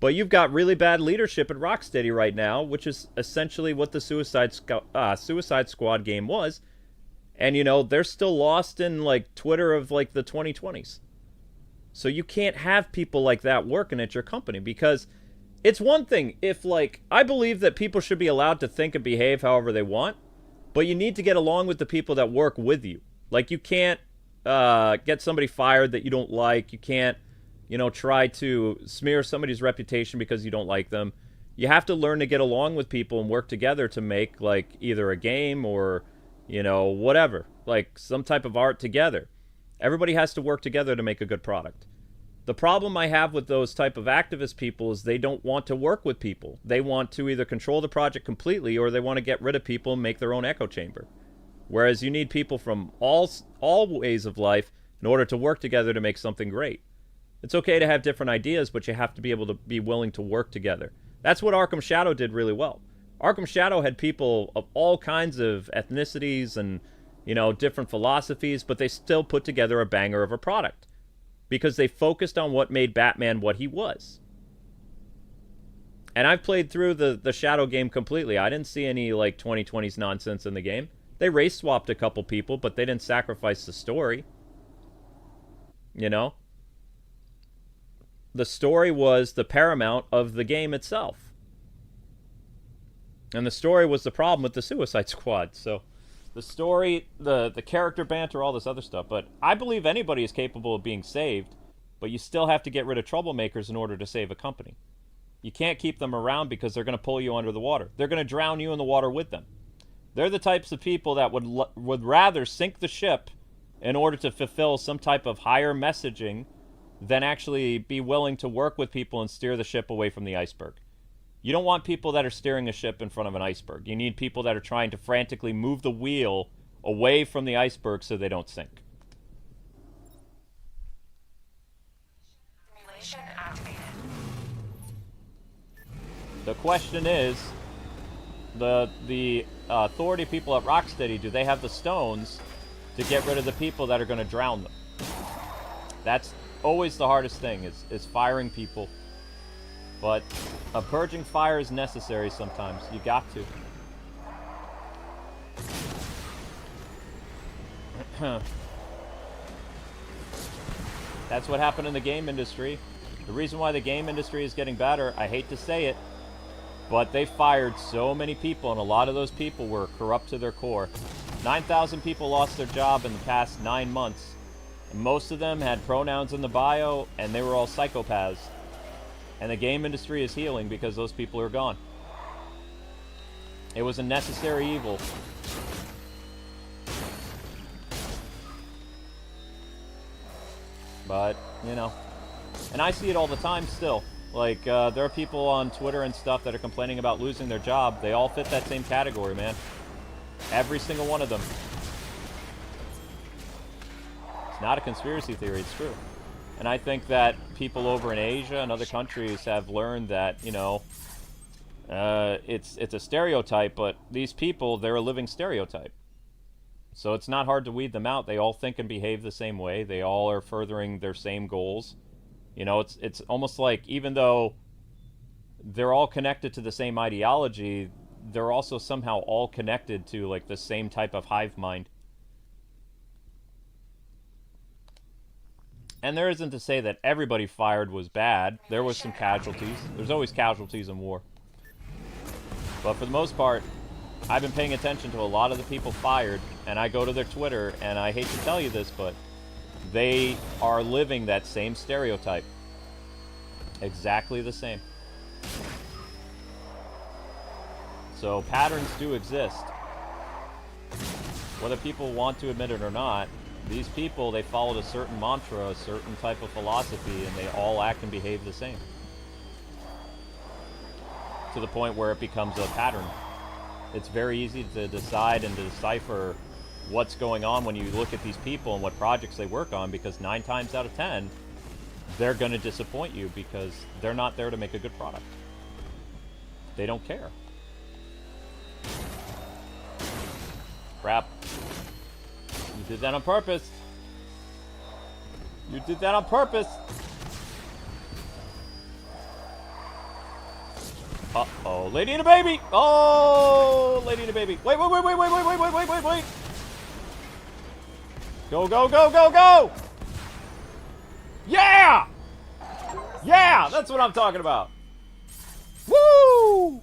But you've got really bad leadership at Rocksteady right now, which is essentially what the Suicide Squad game was. And, you know, they're still lost in, like, Twitter of, like, the 2020s. So you can't have people like that working at your company because it's one thing if, like, I believe that people should be allowed to think and behave however they want, but you need to get along with the people that work with you. Like, you can't get somebody fired that you don't like. You can't, you know, try to smear somebody's reputation because you don't like them. You have to learn to get along with people and work together to make, like, either a game or, you know, whatever. Like, some type of art together. Everybody has to work together to make a good product. The problem I have with those type of activist people is they don't want to work with people. They want to either control the project completely or they want to get rid of people and make their own echo chamber. Whereas you need people from all ways of life in order to work together to make something great. It's okay to have different ideas, but you have to be able to be willing to work together. That's what Arkham Shadow did really well. Arkham Shadow had people of all kinds of ethnicities and, you know, different philosophies, but they still put together a banger of a product because they focused on what made Batman what he was. And I've played through the Shadow game completely. I didn't see any, like, 2020s nonsense in the game. They race swapped a couple people, but they didn't sacrifice the story. You know? The story was the paramount of the game itself. And the story was the problem with the Suicide Squad. So, the story, the character banter, all this other stuff. But I believe anybody is capable of being saved, but you still have to get rid of troublemakers in order to save a company. You can't keep them around because they're going to pull you under the water. They're going to drown you in the water with them. They're the types of people that would rather sink the ship in order to fulfill some type of higher messaging than actually be willing to work with people and steer the ship away from the iceberg. You don't want people that are steering a ship in front of an iceberg. You need people that are trying to frantically move the wheel away from the iceberg so they don't sink. Simulation activated. The question is, the authority people at Rocksteady, do they have the stones to get rid of the people that are going to drown them. That's always the hardest thing, is firing people. But a purging fire is necessary sometimes. You got to. That's what happened in the game industry. The reason why the game industry is getting better, I hate to say it, but they fired so many people, and a lot of those people were corrupt to their core. 9,000 people lost their job in the past 9 months. And most of them had pronouns in the bio, and they were all psychopaths. And the game industry is healing because those people are gone. It was a necessary evil. But, you know. And I see it all the time still. Like, there are people on Twitter and stuff that are complaining about losing their job. They all fit that same category, man. Every single one of them. It's not a conspiracy theory, it's true. And I think that people over in Asia and other countries have learned that, you know, it's a stereotype, but these people, they're a living stereotype. So it's not hard to weed them out. They all think and behave the same way. They all are furthering their same goals. You know, it's almost like, even though they're all connected to the same ideology, they're also somehow all connected to, like, the same type of hive mind. And there isn't to say that everybody fired was bad. There was some casualties. There's always casualties in war. But for the most part, I've been paying attention to a lot of the people fired, and I go to their Twitter, and I hate to tell you this, but they are living that same stereotype. Exactly the same. So patterns do exist. Whether people want to admit it or not, these people, they followed a certain mantra, a certain type of philosophy, and they all act and behave the same. To the point where it becomes a pattern. It's very easy to decide and to decipher what's going on when you look at these people and what projects they work on, because 9 times out of 10, they're going to disappoint you because they're not there to make a good product. They don't care. Crap. You did that on purpose. You did that on purpose. Uh-oh. Lady and a baby. Oh, lady and a baby. Wait. Go, go, go, go, go. Yeah! Yeah, that's what I'm talking about. Woo!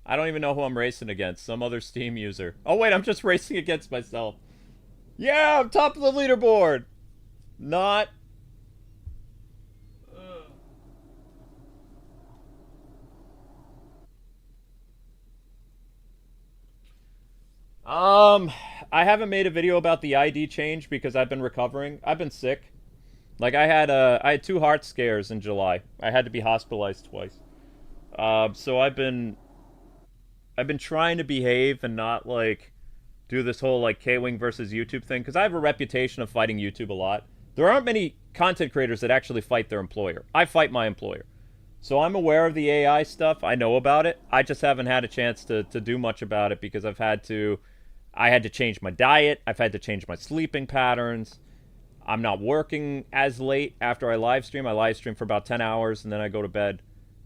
I don't even know who I'm racing against. Some other Steam user. Oh, wait, I'm just racing against myself. Yeah, I'm top of the leaderboard. Not. I haven't made a video about the ID change because I've been recovering. I've been sick. Like, I had 2 heart scares in July. I had to be hospitalized twice. So I've been trying to behave and not, like, do this whole, like, Kwing versus YouTube thing, because I have a reputation of fighting YouTube a lot. There aren't many content creators that actually fight their employer. I fight my employer. So I'm aware of the AI stuff. I know about it. I just haven't had a chance to do much about it because I had to change my diet. I've had to change my sleeping patterns. I'm not working as late after I live stream. I live stream for about 10 hours and then I go to bed.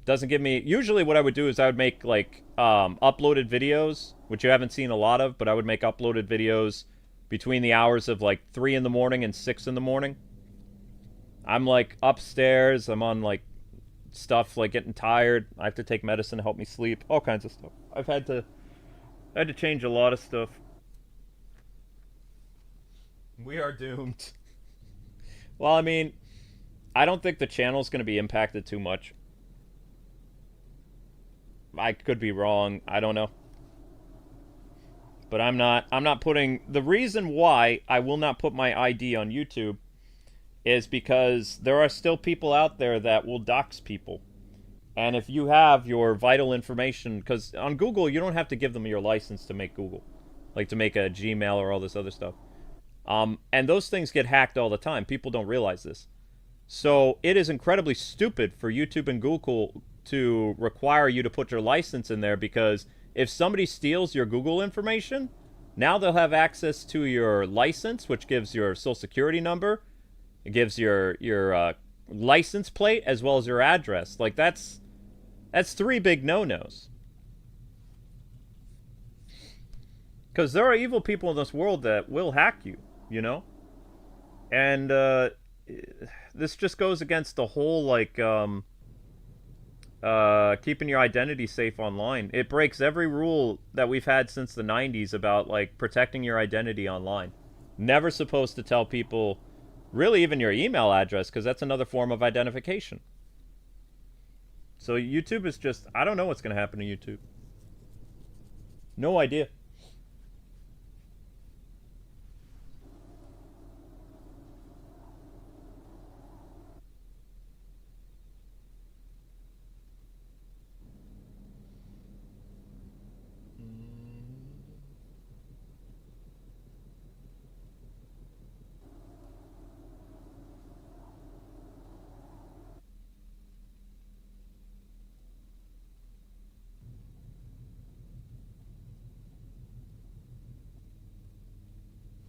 Doesn't give me... Usually what I would do is I would make, like, uploaded videos, which you haven't seen a lot of, but I would make uploaded videos between the hours of, like, 3 in the morning and 6 in the morning. I'm, like, upstairs. I'm on, like, stuff, like, getting tired. I have to take medicine to help me sleep. All kinds of stuff. I had to change a lot of stuff. We are doomed. Well, I mean, I don't think the channel's going to be impacted too much. I could be wrong. I don't know. But I'm not putting... The reason why I will not put my ID on YouTube is because there are still people out there that will dox people. And if you have your vital information... Because on Google, you don't have to give them your license to make Google. Like, to make a Gmail or all this other stuff. And those things get hacked all the time. People don't realize this. So it is incredibly stupid for YouTube and Google to require you to put your license in there, because if somebody steals your Google information, now they'll have access to your license, which gives your social security number. It gives your license plate as well as your address. Like that's 3 big no-nos. Because there are evil people in this world that will hack you, you know? And this just goes against the whole, like, keeping your identity safe online. It breaks every rule that we've had since the 90s about, like, protecting your identity online. Never supposed to tell people, really even your email address, because that's another form of identification. So YouTube is just, I don't know what's going to happen to YouTube. No idea.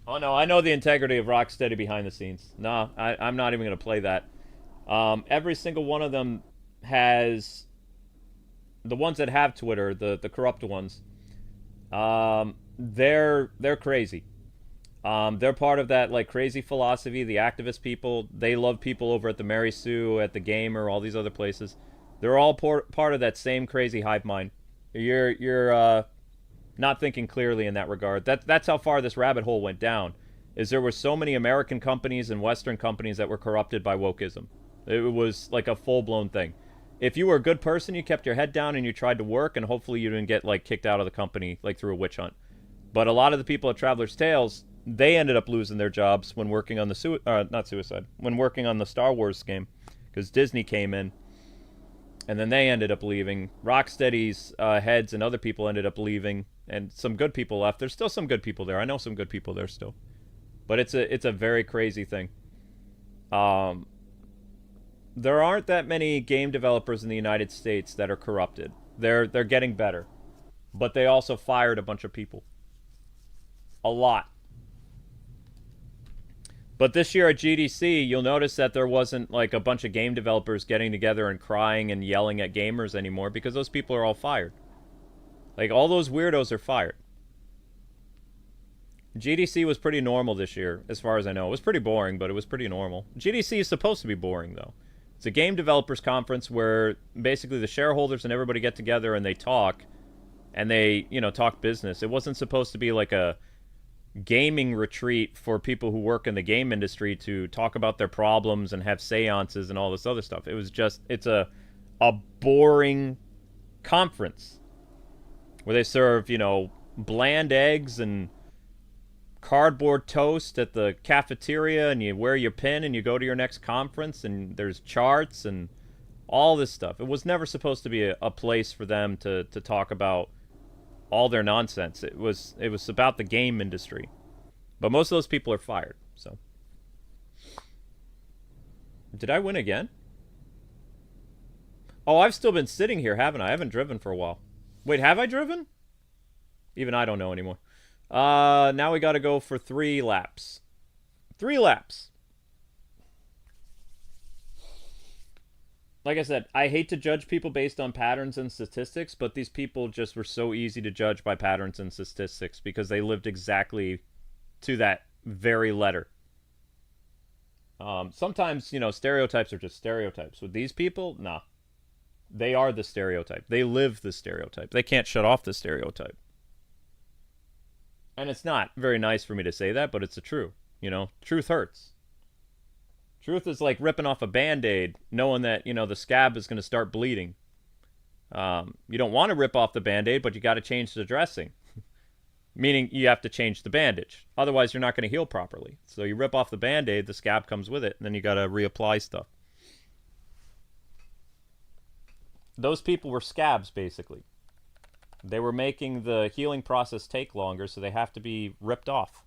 Oh no, I know the integrity of Rocksteady behind the scenes. No, I'm not even going to play that. Every single one of them has, the ones that have Twitter, the corrupt ones. They're crazy. They're part of that like crazy philosophy. The activist people, they love people over at the Mary Sue, at the Gamer, all these other places. They're all part of that same crazy hive mind. You're not thinking clearly in that regard. That's how far this rabbit hole went down. Is there were so many American companies and Western companies that were corrupted by wokeism. It was like a full-blown thing. If you were a good person, you kept your head down and you tried to work, and hopefully you didn't get like kicked out of the company like through a witch hunt. But a lot of the people at Traveler's Tales, they ended up losing their jobs when working on the when working on the Star Wars game, because Disney came in. And then they ended up leaving. Rocksteady's heads and other people ended up leaving, and some good people left. There's still some good people there. I know some good people there still, but it's a very crazy thing. There aren't that many game developers in the United States that are corrupted. They're getting better, but they also fired a bunch of people. A lot. But this year at GDC, you'll notice that there wasn't like a bunch of game developers getting together and crying and yelling at gamers anymore, because those people are all fired. Like, all those weirdos are fired. GDC was pretty normal this year, as far as I know. It was pretty boring, but it was pretty normal. GDC is supposed to be boring, though. It's a game developers conference where basically the shareholders and everybody get together and they talk, and they, talk business. It wasn't supposed to be like a gaming retreat for people who work in the game industry to talk about their problems and have seances and all this other stuff. It was just, it's a boring conference where they serve, bland eggs and cardboard toast at the cafeteria, and you wear your pin and you go to your next conference, and there's charts and all this stuff. It was never supposed to be a place for them to talk about all their nonsense. It was about the game industry. But most of those people are fired, so. Did I win again? Oh, I've still been sitting here, haven't I? I haven't driven for a while. Wait, have I driven? Even I don't know anymore. Now we gotta go for 3 laps. 3 laps. Like I said, I hate to judge people based on patterns and statistics, but these people just were so easy to judge by patterns and statistics because they lived exactly to that very letter. Sometimes, stereotypes are just stereotypes. With these people, nah. They are the stereotype. They live the stereotype. They can't shut off the stereotype. And it's not very nice for me to say that, but it's the truth. Truth hurts. Truth is like ripping off a Band-Aid, knowing that, the scab is going to start bleeding. You don't want to rip off the Band-Aid, but you got to change the dressing. Meaning you have to change the bandage. Otherwise, you're not going to heal properly. So you rip off the Band-Aid, the scab comes with it, and then you got to reapply stuff. Those people were scabs, basically. They were making the healing process take longer, so they have to be ripped off.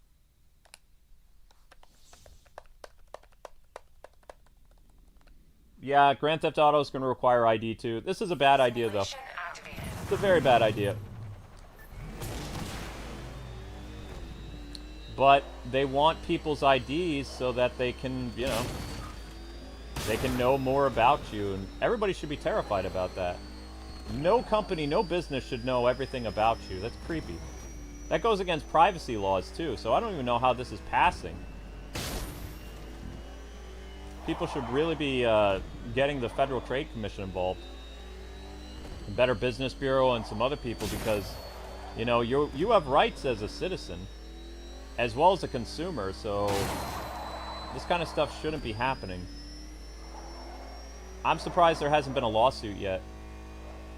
Yeah, Grand Theft Auto is going to require ID too. This is a bad idea, though. It's a very bad idea. But they want people's IDs so that they can, you know, they can know more about you, and everybody should be terrified about that. No company, no business should know everything about you. That's creepy. That goes against privacy laws, too, so I don't even know how this is passing. People should really be getting the Federal Trade Commission involved. The Better Business Bureau and some other people, because, you know, you have rights as a citizen, as well as a consumer, so this kind of stuff shouldn't be happening. I'm surprised there hasn't been a lawsuit yet,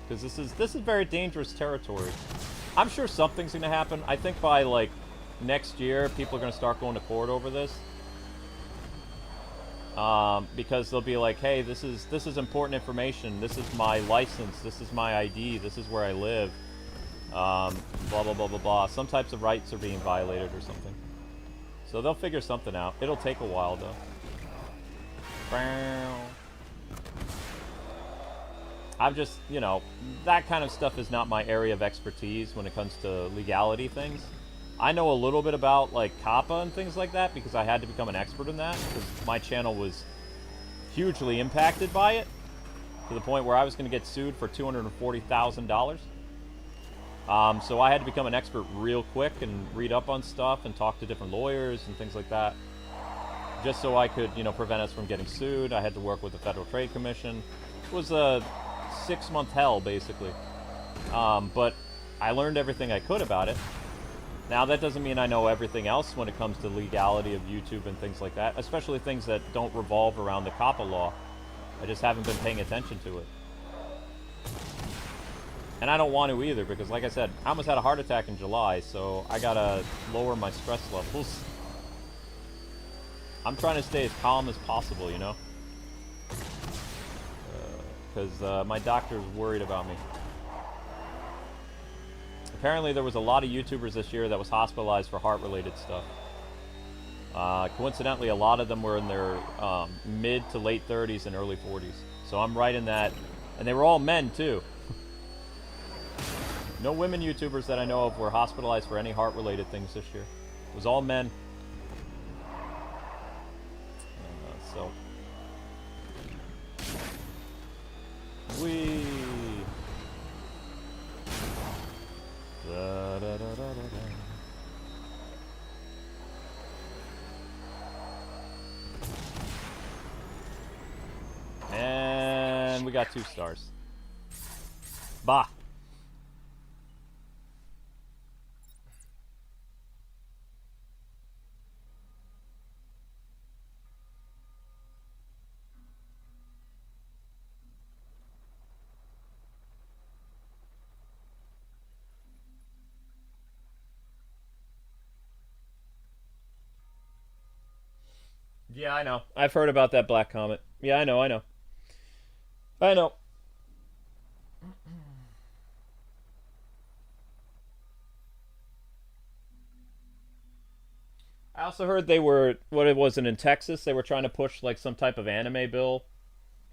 because this is very dangerous territory. I'm sure something's going to happen. I think by, like, next year, people are going to start going to court over this. Because they'll be like, hey, this is important information. This is my license. This is my ID. This is where I live. Blah, blah, blah, blah, blah. Some types of rights are being violated or something. So they'll figure something out. It'll take a while, though. I'm just, you know, that kind of stuff is not my area of expertise when it comes to legality things. I know a little bit about, like, COPPA and things like that because I had to become an expert in that because my channel was hugely impacted by it to the point where I was going to get sued for $240,000. So I had to become an expert real quick and read up on stuff and talk to different lawyers and things like that just so I could, you know, prevent us from getting sued. I had to work with the Federal Trade Commission. It was a 6-month hell, basically. But I learned everything I could about it. Now, that doesn't mean I know everything else when it comes to legality of YouTube and things like that, especially things that don't revolve around the COPPA law. I just haven't been paying attention to it. And I don't want to either, because like I said, I almost had a heart attack in July, so I gotta lower my stress levels. I'm trying to stay as calm as possible, you know? Because my doctor's worried about me. Apparently there was a lot of YouTubers this year that was hospitalized for heart-related stuff. Coincidentally, a lot of them were in their mid to late 30s and early 40s. So I'm right in that. And they were all men, too. No women YouTubers that I know of were hospitalized for any heart-related things this year. It was all men. So... Whee! Da, da, da, da, da. And we got 2 stars. Bah! Yeah, I know. I've heard about that black comet. Yeah, I know. I know. I also heard they were, what it wasn't in Texas, they were trying to push like some type of anime bill,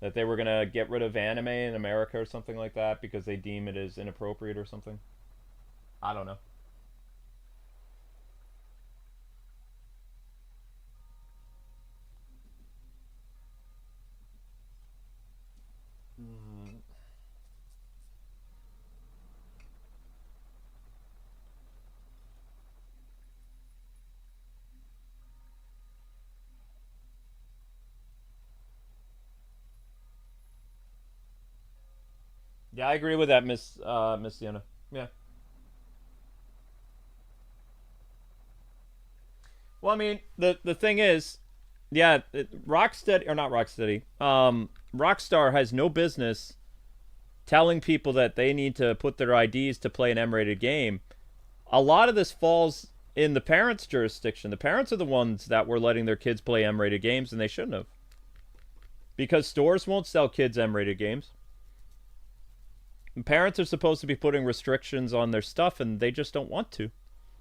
that they were going to get rid of anime in America or something like that because they deem it as inappropriate or something. I don't know. Yeah, I agree with that, Miss Sienna. Yeah. Well, I mean, the thing is, yeah, Rocksteady or not Rocksteady, Rockstar has no business telling people that they need to put their IDs to play an M-rated game. A lot of this falls in the parents' jurisdiction. The parents are the ones that were letting their kids play M-rated games, and they shouldn't have, because stores won't sell kids M-rated games. And parents are supposed to be putting restrictions on their stuff, and they just don't want to.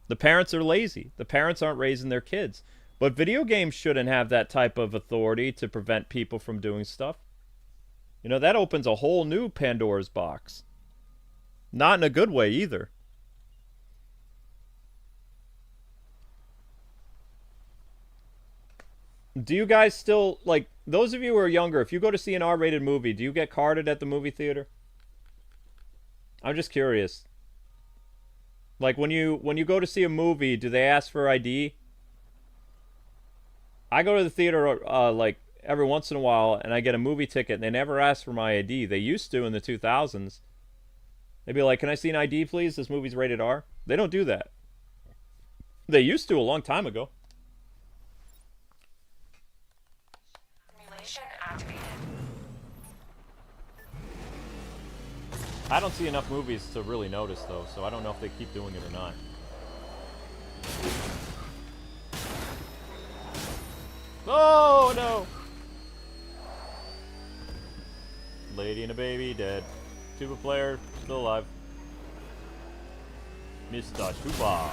The parents are lazy. The parents aren't raising their kids. But video games shouldn't have that type of authority to prevent people from doing stuff. You know, that opens a whole new Pandora's box. Not in a good way either. Do you guys still, like, those of you who are younger, if you go to see an R-rated movie, do you get carded at the movie theater? I'm just curious. Like, when you go to see a movie, do they ask for ID? I go to the theater like every once in a while, and I get a movie ticket, and they never ask for my ID. They used to in the 2000s. They'd be like, "Can I see an ID, please? This movie's rated R." They don't do that. They used to a long time ago. Simulation activated. I don't see enough movies to really notice, though, so I don't know if they keep doing it or not. Oh, no! Lady and a baby dead. Tuba player still alive. Mr. Tuba.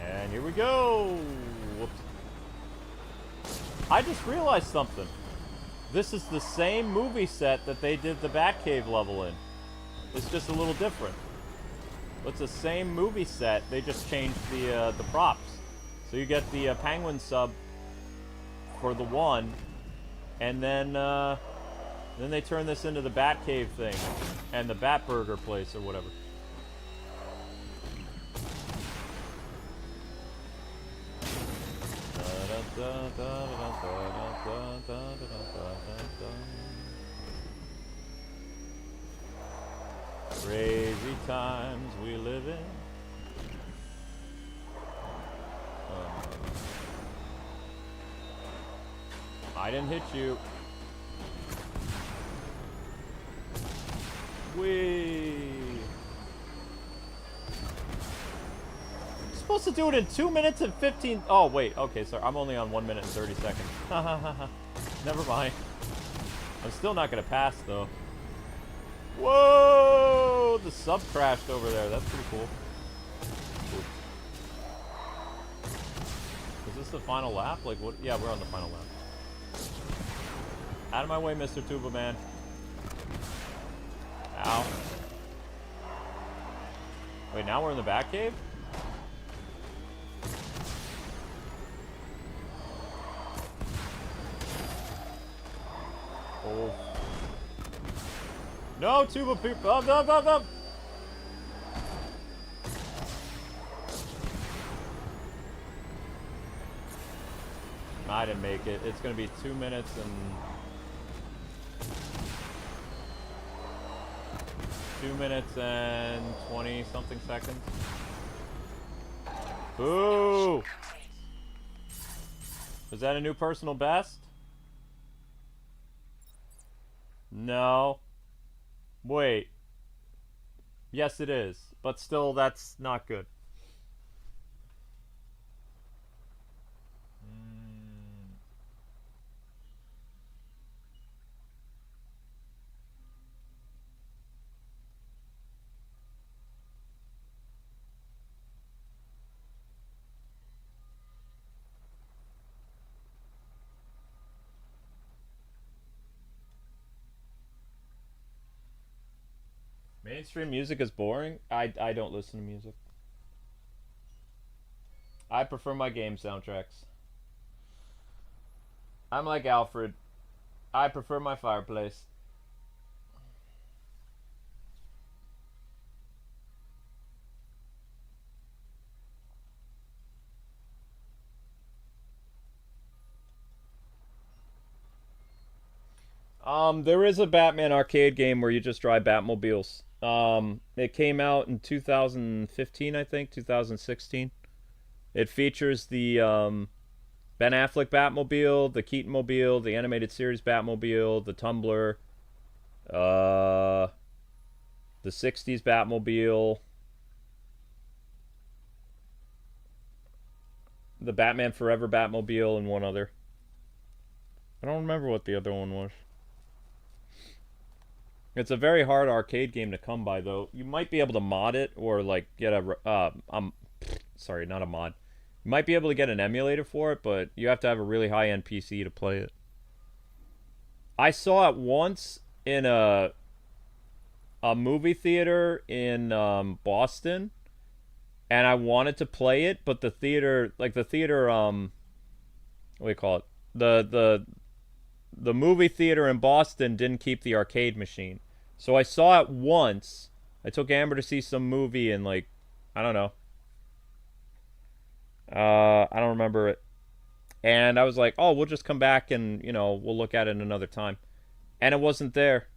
And here we go. Whoops. I just realized something. This is the same movie set that they did the Batcave level in. It's just a little different. It's the same movie set. They just changed the props. So you get the Penguin sub for the one, and then they turn this into the Batcave thing and the Batburger place or whatever. Crazy times we live in. I didn't hit you. Whee! Supposed to do it in 2 minutes and 15. Oh wait, okay, sorry. I'm only on 1 minute and 30 seconds. Never mind. I'm still not gonna pass though. Whoa! The sub crashed over there. That's pretty cool. Oops. Is this the final lap? Like what? Yeah, we're on the final lap. Out of my way, Mr. Tuba Man. Ow. Wait, now we're in the Batcave? Oh. No, Tuba people. Up, up, up, up. I didn't make it. It's going to be 2 minutes and 2 minutes and 20 something seconds. Boo! Is that a new personal best? No. Wait. Yes, it is. But still, that's not good. Mainstream music is boring. I don't listen to music. I prefer my game soundtracks. I'm like Alfred. I prefer my fireplace. There is a Batman arcade game where you just drive Batmobiles. It came out in 2015, I think, 2016. It features the Ben Affleck Batmobile, the Keaton Mobile, the animated series Batmobile, the Tumbler, the 60s Batmobile, the Batman Forever Batmobile, and one other. I don't remember what the other one was. It's a very hard arcade game to come by, though. You might be able to mod it or like get sorry, not a mod. You might be able to get an emulator for it, but you have to have a really high-end PC to play it. I saw it once in a movie theater in Boston, and I wanted to play it, but the theater, what do you call it? The movie theater in Boston didn't keep the arcade machine. So I saw it once. I took Amber to see some movie and like I don't know. I don't remember it. And I was like, "Oh, we'll just come back and, we'll look at it another time." And it wasn't there.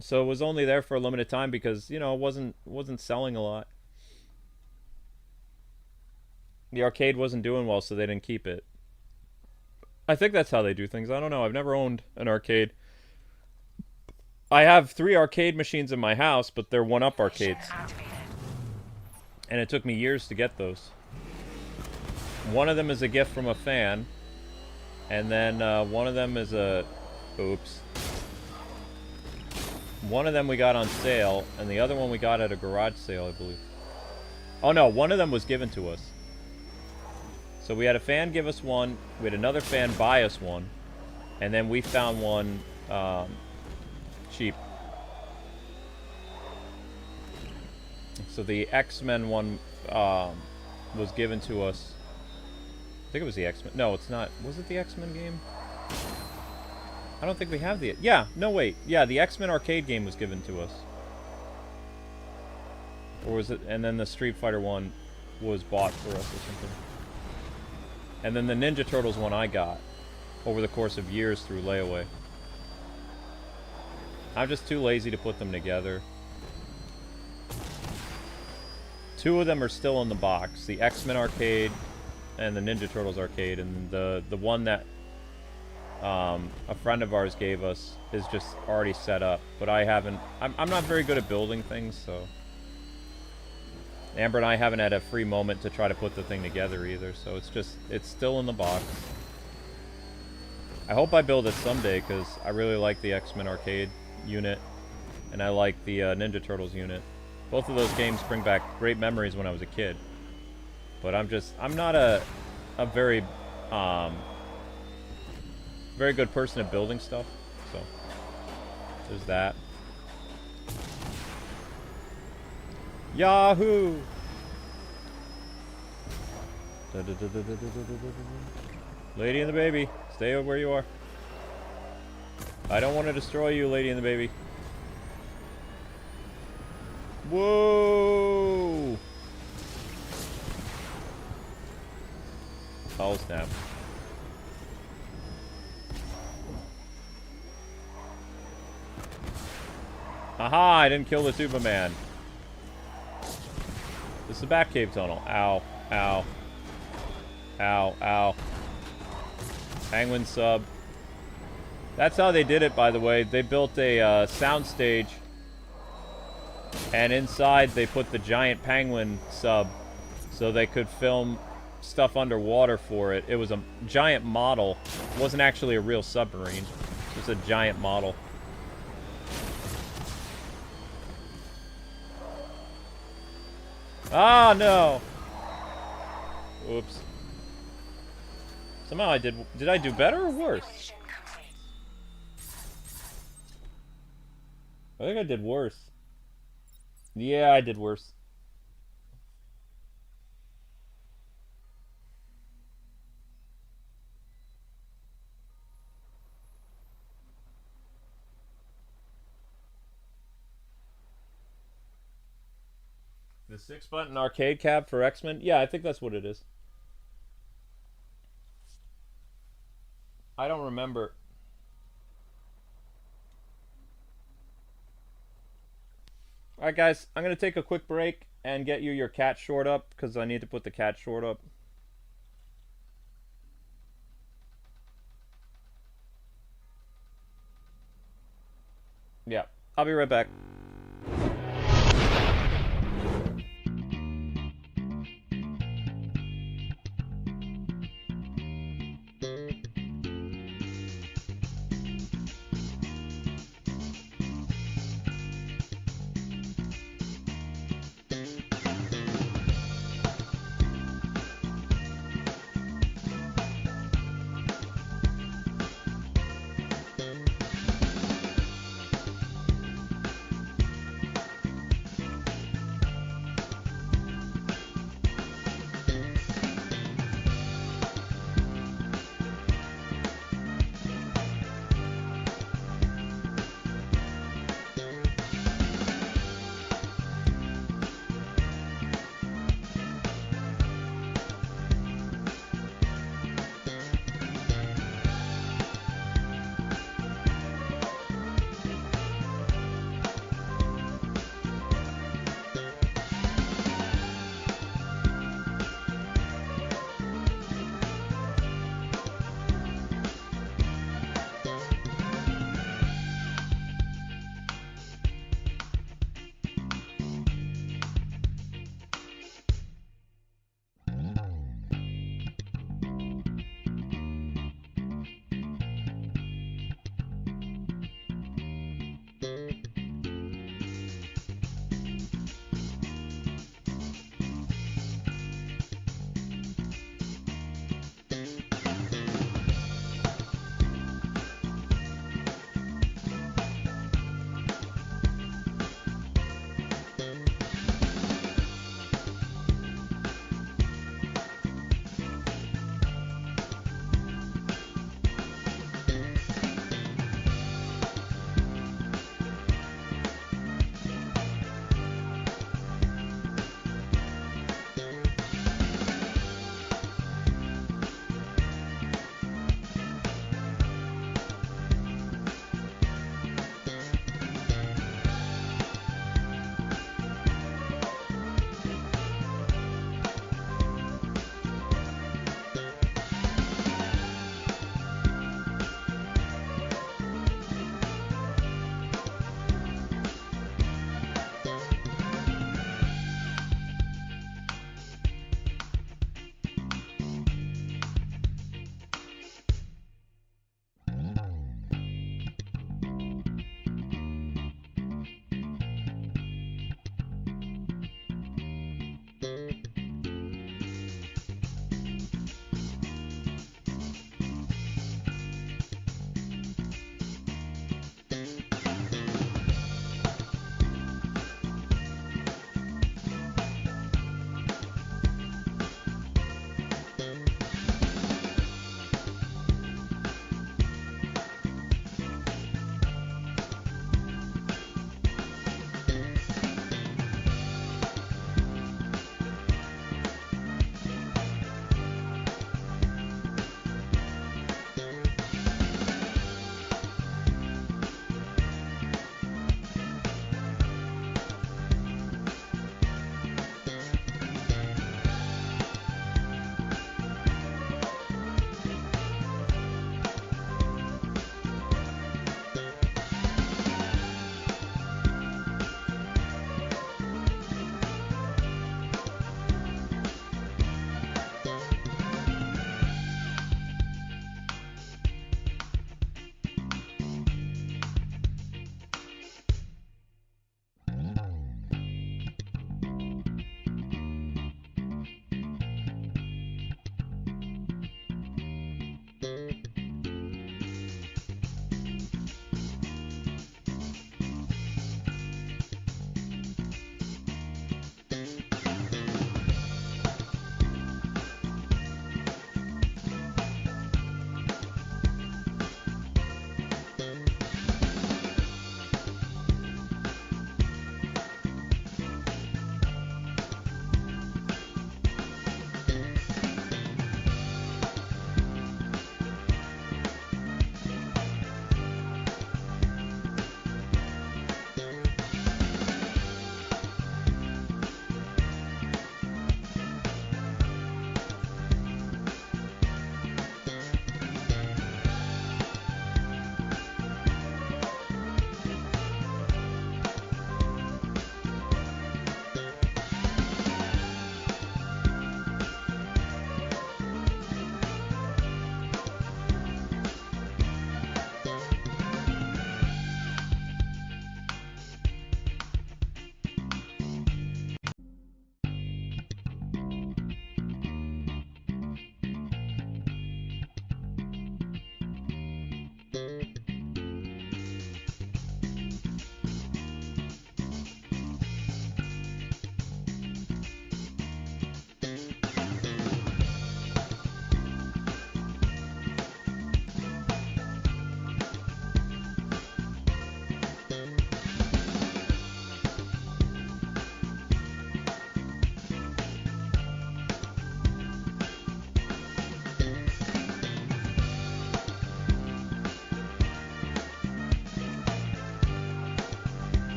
So it was only there for a limited time because, it wasn't selling a lot. The arcade wasn't doing well, so they didn't keep it. I think that's how they do things. I don't know. I've never owned an arcade. I have 3 arcade machines in my house, but they're one-up arcades. And it took me years to get those. One of them is a gift from a fan. And then one of them is a... Oops. One of them we got on sale, and the other one we got at a garage sale, I believe. Oh no, one of them was given to us. So we had a fan give us one, we had another fan buy us one, and then we found one cheap. So the X-Men one was given to us. I think it was the X-Men. No, it's not. Was it the X-Men game? I don't think we have the... Yeah, no, wait. Yeah, the X-Men arcade game was given to us. Or was it... And then the Street Fighter one was bought for us or something. And then the Ninja Turtles one I got over the course of years through layaway. I'm just too lazy to put them together. 2 of them are still in the box. The X-Men arcade and the Ninja Turtles arcade. And the one that a friend of ours gave us is just already set up. But I haven't... I'm not very good at building things, so... Amber and I haven't had a free moment to try to put the thing together either, so it's still in the box. I hope I build it someday, because I really like the X-Men arcade unit, and I like the Ninja Turtles unit. Both of those games bring back great memories when I was a kid. But I'm not a very, very good person at building stuff, so there's that. Yahoo! Lady and the baby, stay where you are. I don't want to destroy you, Lady and the baby. Whoa! Oh, snap. Aha! I didn't kill the Tuba Man. This is the Batcave tunnel. Ow. Ow. Ow. Ow. Penguin sub. That's how they did it, by the way. They built a sound stage, and inside they put the giant penguin sub so they could film stuff underwater for it. It was a giant model. It wasn't actually a real submarine. It was a giant model. Ah, no! Oops. Somehow did I do better or worse? I think I did worse. Yeah, I did worse. The 6-button arcade cab for X-Men? Yeah, I think that's what it is. I don't remember. Alright guys, I'm going to take a quick break and get you your cat short up, because I need to put the cat short up. Yeah, I'll be right back.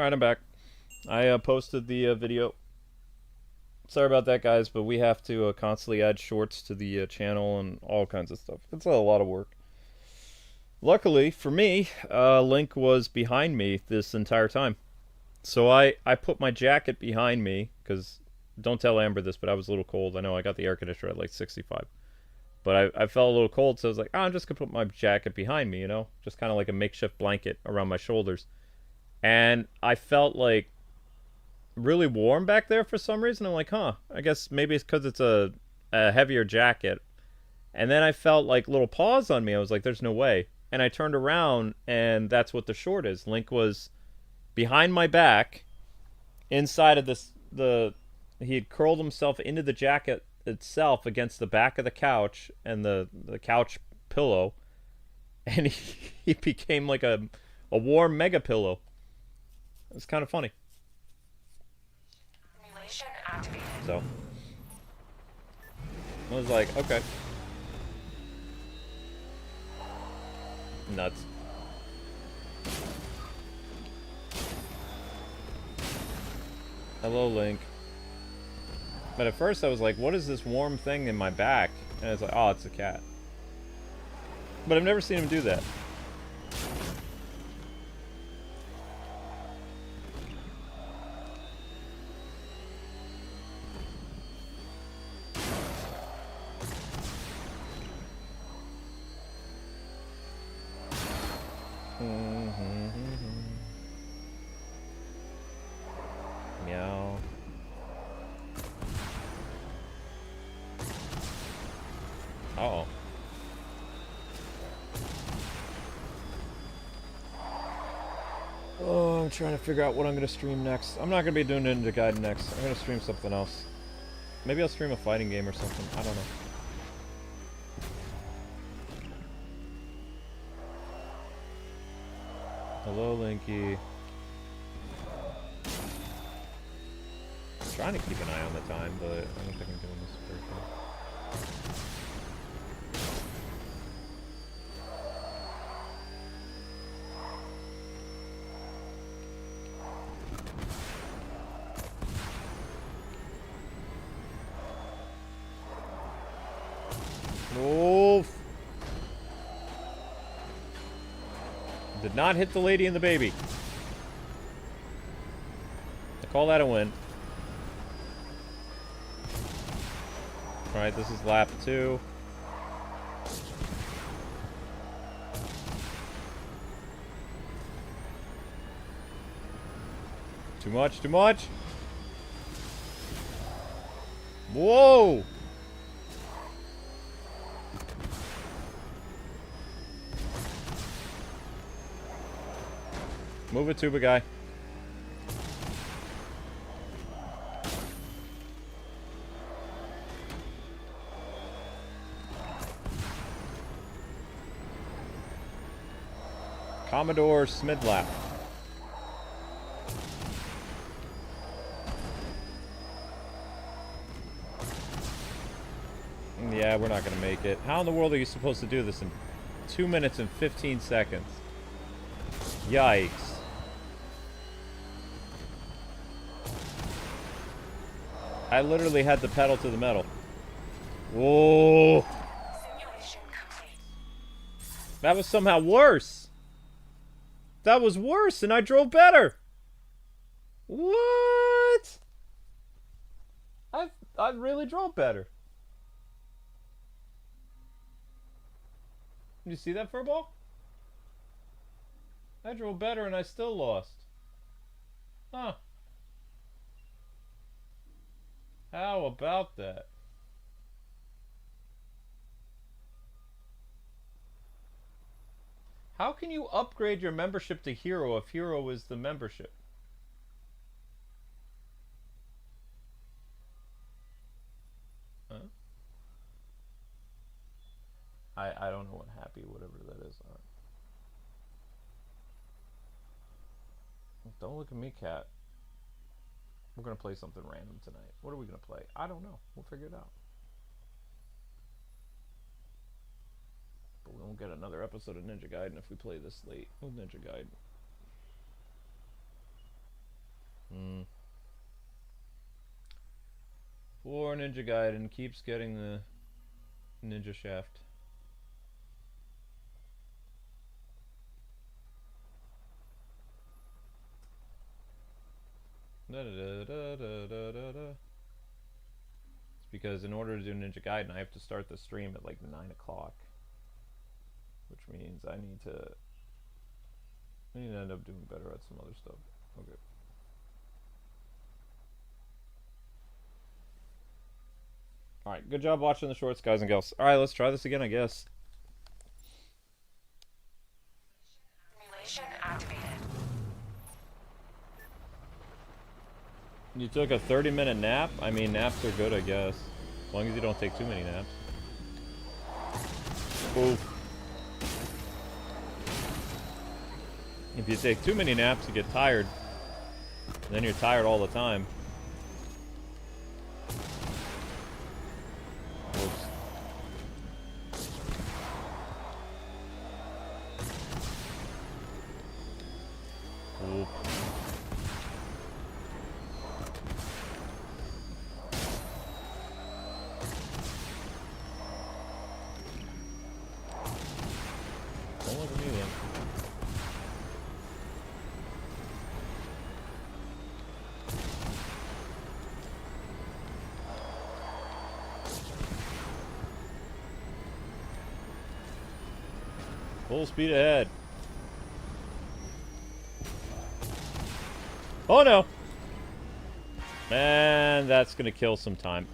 Alright, I'm back. I posted the video. Sorry about that, guys, but we have to constantly add shorts to the channel and all kinds of stuff. It's a lot of work. Luckily, for me, Link was behind me this entire time. So I put my jacket behind me, because don't tell Amber this, but I was a little cold. I know I got the air conditioner at like 65. But I felt a little cold, so I was like, oh, I'm just going to put my jacket behind me, you know? Just kind of like a makeshift blanket around my shoulders. And I felt like really warm back there for some reason. I'm like, huh, I guess maybe it's because it's a heavier jacket. And then I felt like little paws on me. I was like, there's no way. And I turned around, and that's what the short is. Link was behind my back, inside of he had curled himself into the jacket itself against the back of the couch and the couch pillow. And he became like a warm mega pillow. It was kind of funny. Simulation activated. So I was like, okay. Nuts. Hello, Link. But at first I was like, what is this warm thing in my back? And it's like, oh, it's a cat. But I've never seen him do that. Meow. Uh-oh. Oh, I'm trying to figure out what I'm going to stream next. I'm not going to be doing Ninja Gaiden next. I'm going to stream something else. Maybe I'll stream a fighting game or something. I don't know. Hello, Linky. I'm trying to keep an eye on the time, but I don't think I'm doing this very good. Oof. Did not hit the lady and the baby. I call that a win. Alright, this is lap 2. Too much, too much. Whoa! Move it, tuba guy. Commodore Smidlap. Yeah, we're not gonna make it. How in the world are you supposed to do this in 2 minutes and 15 seconds? Yikes. I literally had the pedal to the metal. Whoa! Simulation complete. That was somehow worse. That was worse, and I drove better. What? I really drove better. You see that, Furball? I drove better and I still lost. Huh. How about that? How can you upgrade your membership to Hero if Hero is the membership? Huh? I don't know what happy, whatever that is. All right. Don't look at me, cat. We're going to play something random tonight. What are we going to play? I don't know. We'll figure it out. But we won't get another episode of Ninja Gaiden if we play this late with Ninja Gaiden. Mm. Poor Ninja Gaiden keeps getting the ninja shaft. It's because in order to do Ninja Gaiden, I have to start the stream at like 9 o'clock. Which means I need to end up doing better at some other stuff. Okay. Alright, good job watching the shorts, guys and gals. Alright, let's try this again, I guess. Simulation activated. You took a 30-minute nap? I mean, naps are good, I guess. As long as you don't take too many naps. Oof. If you take too many naps, you get tired. And then you're tired all the time. Whoops. Oop. Don't look at me then. Full speed ahead. Oh no! Man, that's gonna kill some time.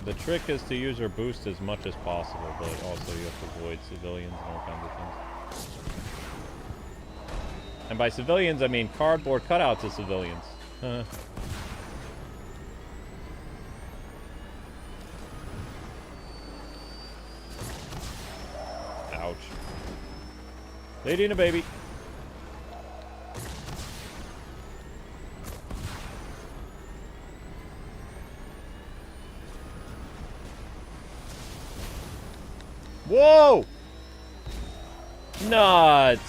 The trick is to use her boost as much as possible, but also you have to avoid civilians and all kinds of things. And by civilians, I mean cardboard cutouts of civilians. Ouch. Lady and a baby. Whoa! Nuts!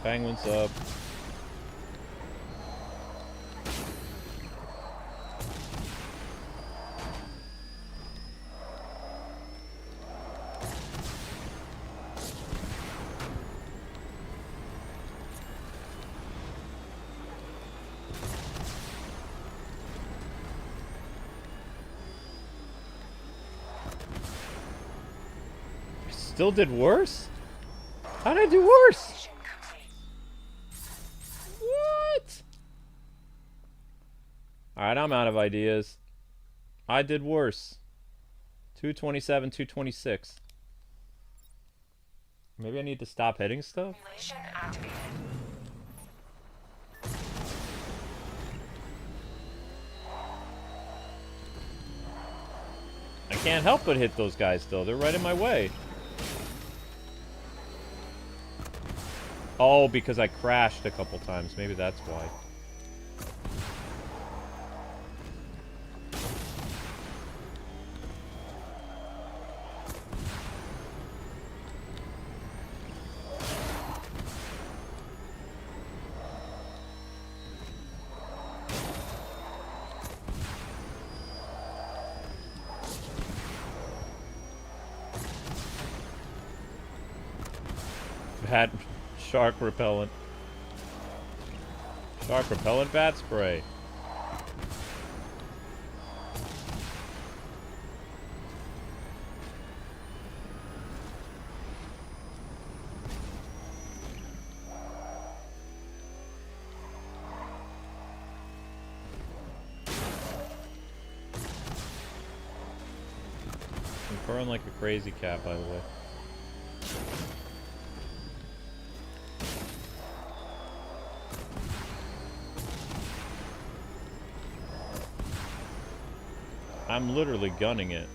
Penguin's up. Still did worse? How did I do worse? Mission complete. What? Alright, I'm out of ideas. I did worse. 227, 226. Maybe I need to stop hitting stuff? Simulation activated. I can't help but hit those guys still. They're right in my way. Oh, because I crashed a couple times. Maybe that's why. Bat shark repellent. Shark repellent bat spray. I'm purring like a crazy cat, by the way. I'm literally gunning it.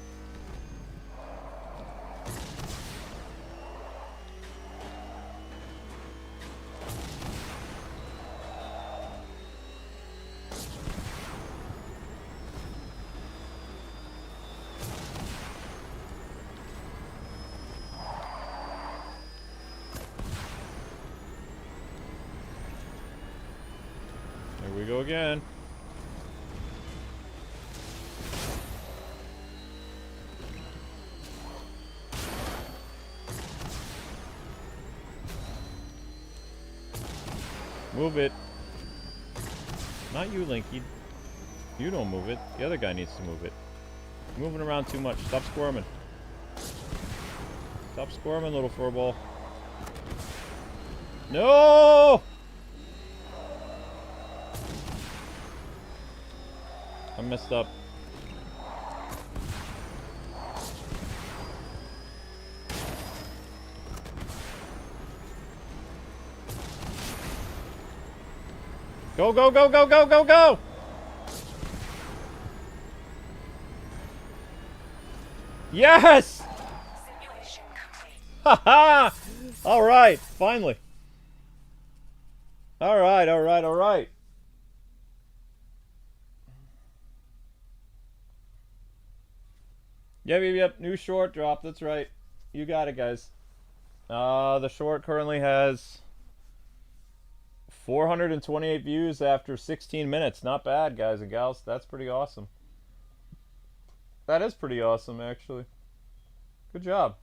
Here we go again. Move it. Not you, Linky. You don't move it. The other guy needs to move it. You're moving around too much. Stop squirming. Stop squirming, little furball. No! I messed up. Go, go, go, go, go, go, go! Yes! Simulation complete. Haha! Alright, finally. Alright, alright, alright. Yep, new short drop, that's right. You got it, guys. The short currently has 428 views after 16 minutes. Not bad, guys and gals. That's pretty awesome. That is pretty awesome, actually. Good job.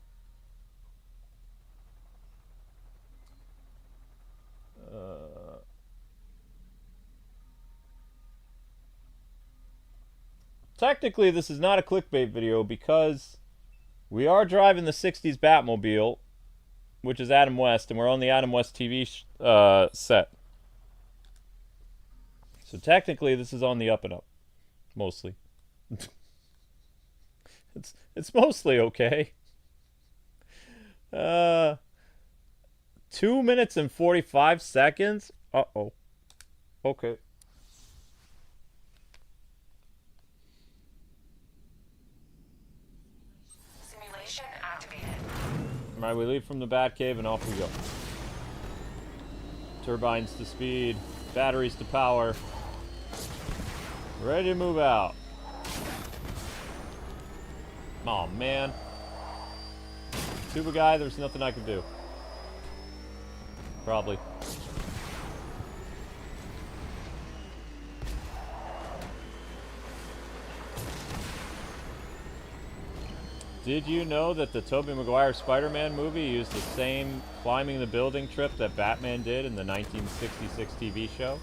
Technically, this is not a clickbait video because we are driving the 60s Batmobile, which is Adam West, and we're on the Adam West TV set. So technically, this is on the up and up, mostly. It's mostly okay. 2 minutes and 45 seconds. Uh-oh. Okay. Simulation activated. Alright, we leave from the Batcave and off we go. Turbines to speed, batteries to power. Ready to move out. Oh man. Tuba guy, there's nothing I can do. Probably. Did you know that the Tobey Maguire Spider-Man movie used the same climbing the building trip that Batman did in the 1966 TV show?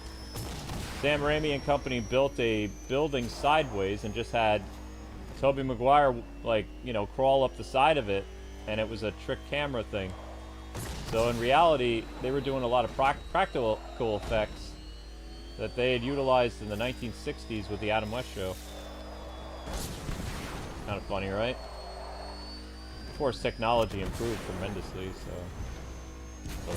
Sam Raimi and company built a building sideways and just had Tobey Maguire, like, you know, crawl up the side of it, and it was a trick camera thing. So in reality, they were doing a lot of practical effects that they had utilized in the 1960s with the Adam West show. Kind of funny, right? Of course, technology improved tremendously, so... But...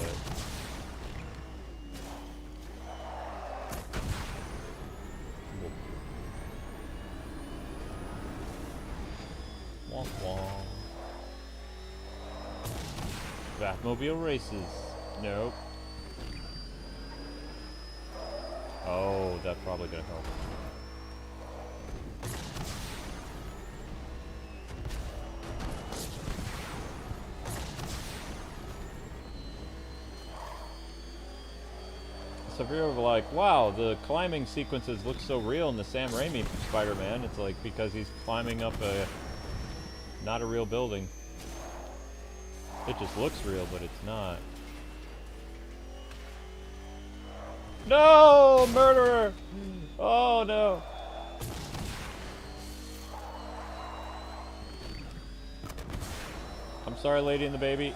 Womp womp. Batmobile races. Nope. Oh, that's probably gonna help. So if you're like, wow, the climbing sequences look so real in the Sam Raimi Spider-Man, it's like because he's climbing up a not a real building. It just looks real, but it's not. No! Murderer! Oh no! I'm sorry, Lady and the Baby.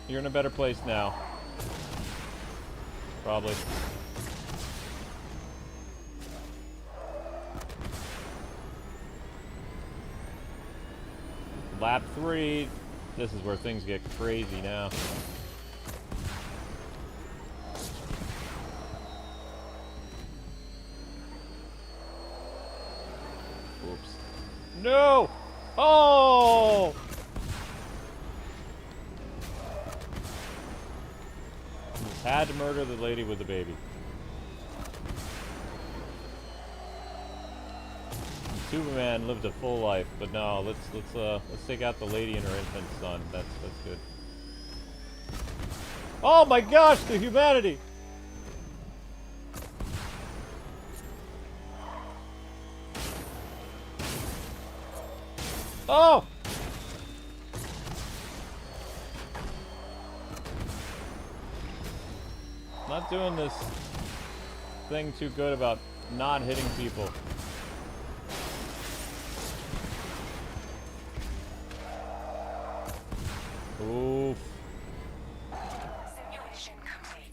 You're in a better place now. Probably. Lap 3. This is where things get crazy now. Oops. No! Oh! Just had to murder the lady with the baby. Superman lived a full life, but no, let's take out the lady and her infant son. That's good. Oh my gosh, the humanity! Oh! Not doing this thing too good about not hitting people. Oof. Simulation complete.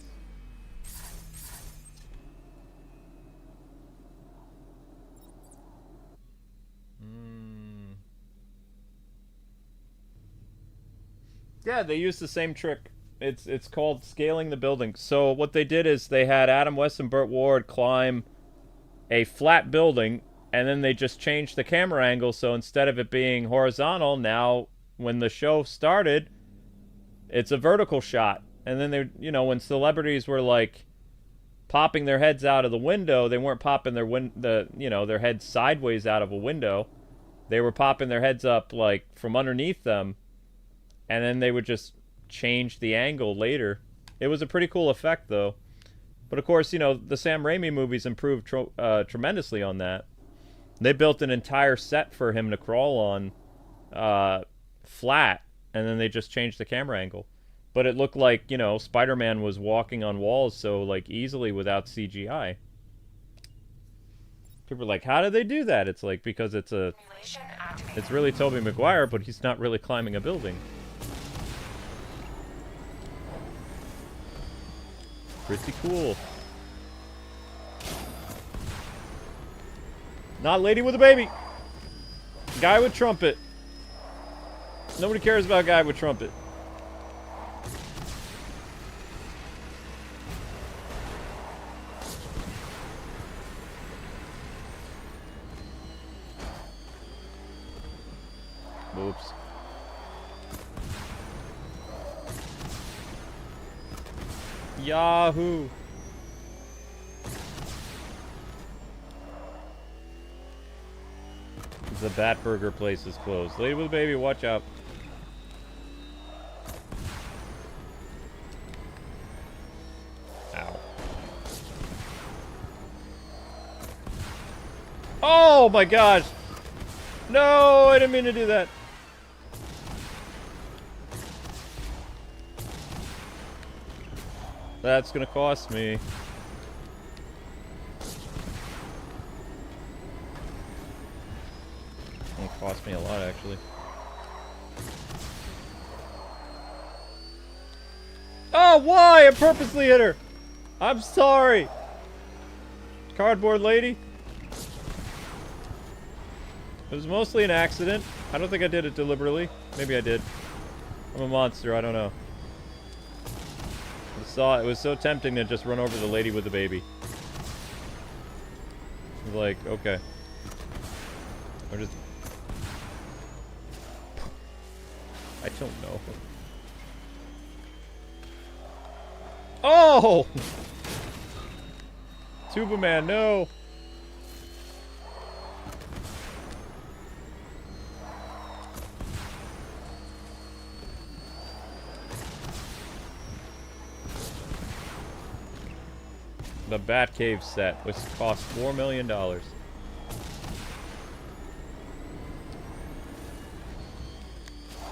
Yeah, they used the same trick. It's called scaling the building. So what they did is they had Adam West and Burt Ward climb a flat building, and then they just changed the camera angle. So instead of it being horizontal, now when the show started, it's a vertical shot. And then they, you know, when celebrities were like popping their heads out of the window, they weren't popping their heads sideways out of a window. They were popping their heads up like from underneath them. And then they would just change the angle later. It was a pretty cool effect, though. But of course, you know, the Sam Raimi movies improved tremendously on that. They built an entire set for him to crawl on flat, and then they just changed the camera angle. But it looked like, you know, Spider-Man was walking on walls so, like, easily without CGI. People are like, how did they do that? It's like, because it's really Tobey Maguire, but he's not really climbing a building. Pretty cool. Not lady with a baby. Guy with trumpet. Nobody cares about guy with trumpet. Oops. Yahoo! The Bat Burger place is closed. Lady with a baby, watch out. Ow. Oh my gosh! No, I didn't mean to do that. That's gonna cost me. It'll cost me a lot, actually. Oh, why? I purposely hit her. I'm sorry. Cardboard lady. It was mostly an accident. I don't think I did it deliberately. Maybe I did. I'm a monster. I don't know. It was so tempting to just run over the lady with the baby. I was like, okay. Or just... I don't know. Oh! Tubaman, no! The Batcave set, which cost $4 million.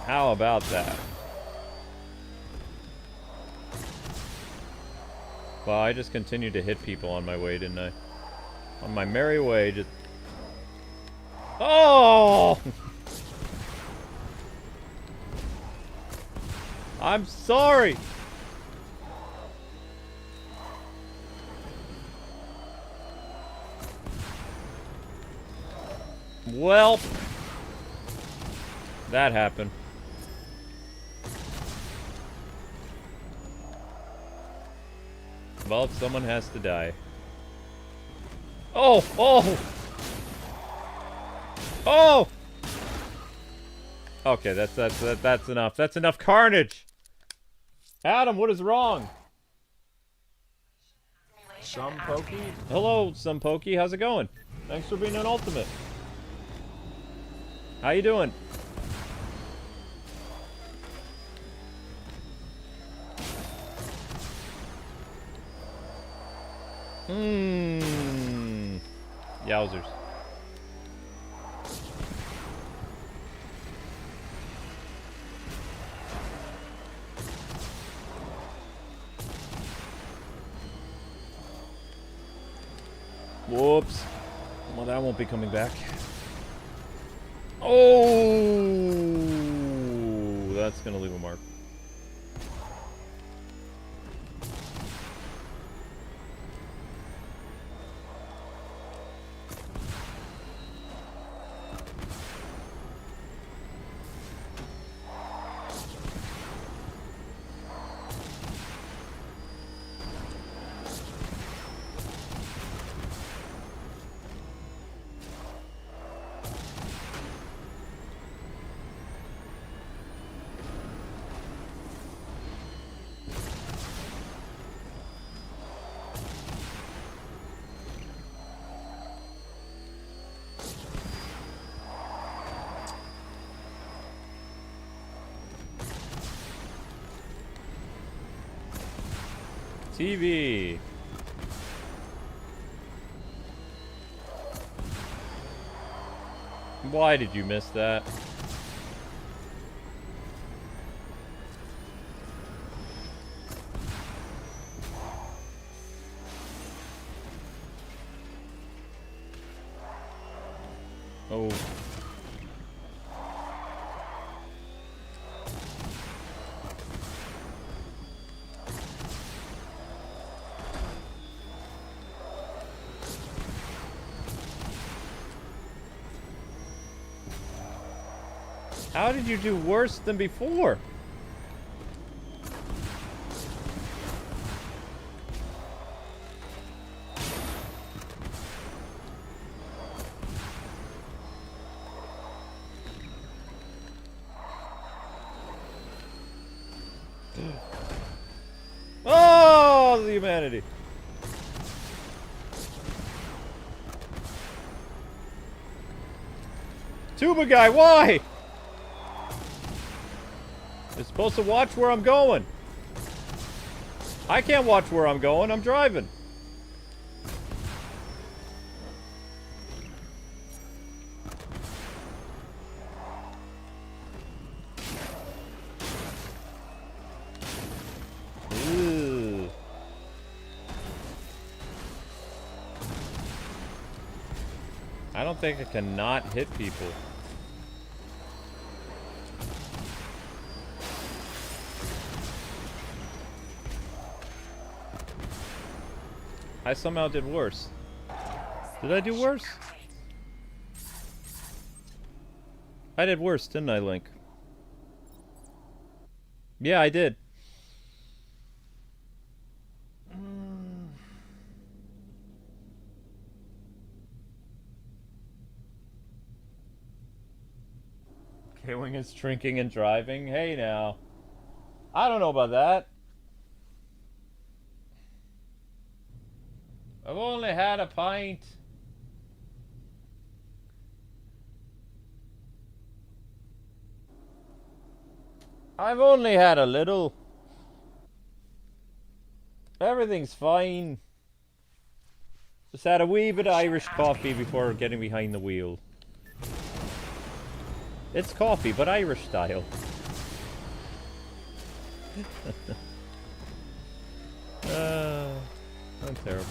How about that? Well, I just continued to hit people on my way, didn't I? On my merry way, just... Oh! I'm sorry! Well, that happened. Well, someone has to die. Oh! Oh! Oh! Okay, that's enough. That's enough carnage. Adam, what is wrong? Simulation Some activated. Pokey? Hello, Some Pokey. How's it going? Thanks for being an ultimate. How you doing? Yowzers. Whoops. Well, that won't be coming back. Oh, that's gonna leave a mark. TV. Why did you miss that? Oh. How did you do worse than before? Oh, the humanity. Tuba guy, why? You're supposed to watch where I'm going. I can't watch where I'm going. I'm driving. Ew. I don't think I can not hit people. I somehow did worse. Did I do worse? I did worse, didn't I, Link? Yeah, I did. K-Wing is drinking and driving? Hey, now. I don't know about that. I've only had a pint. I've only had a little. Everything's fine. Just had a wee bit of Irish coffee before getting behind the wheel. It's coffee, but Irish style. I'm terrible.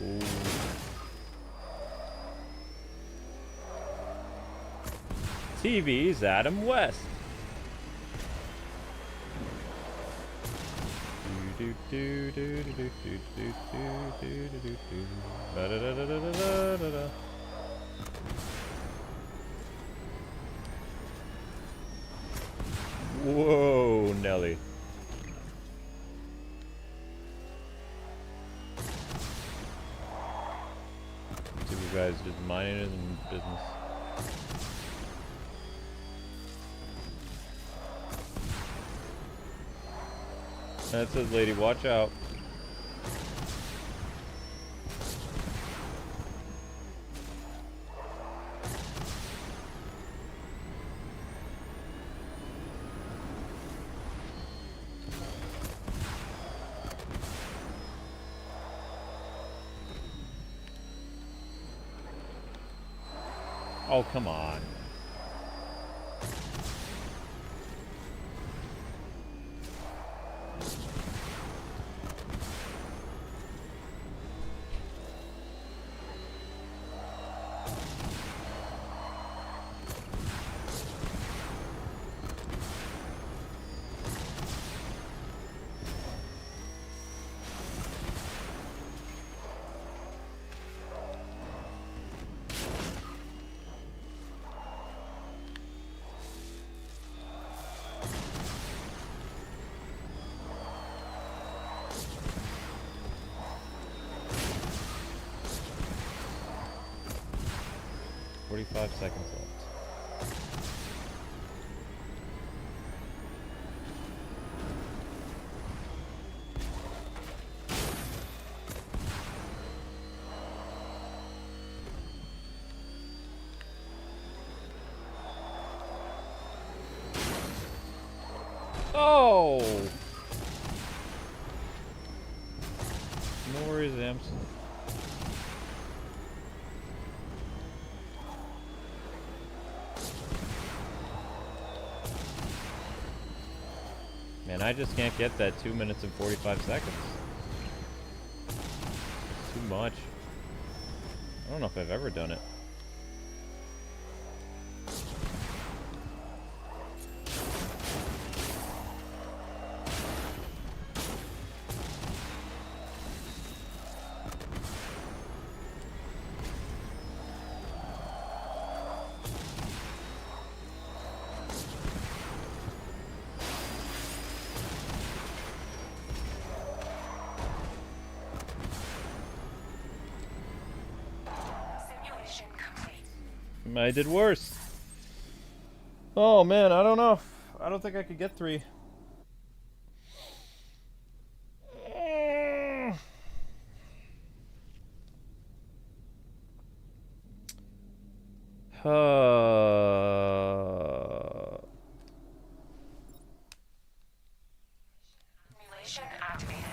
Ooh. TV's Adam West. Whoa, Nelly. Two guys just minding his business. That says, lady, watch out. Oh, come on. Five seconds left. Oh! No worries, Amps. Man, I just can't get that 2 minutes and 45 seconds. It's too much. I don't know if I've ever done it. I did worse. Oh man, I don't know. I don't think I could get 3. Simulation activated.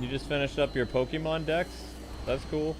You just finished up your Pokemon decks? That's cool.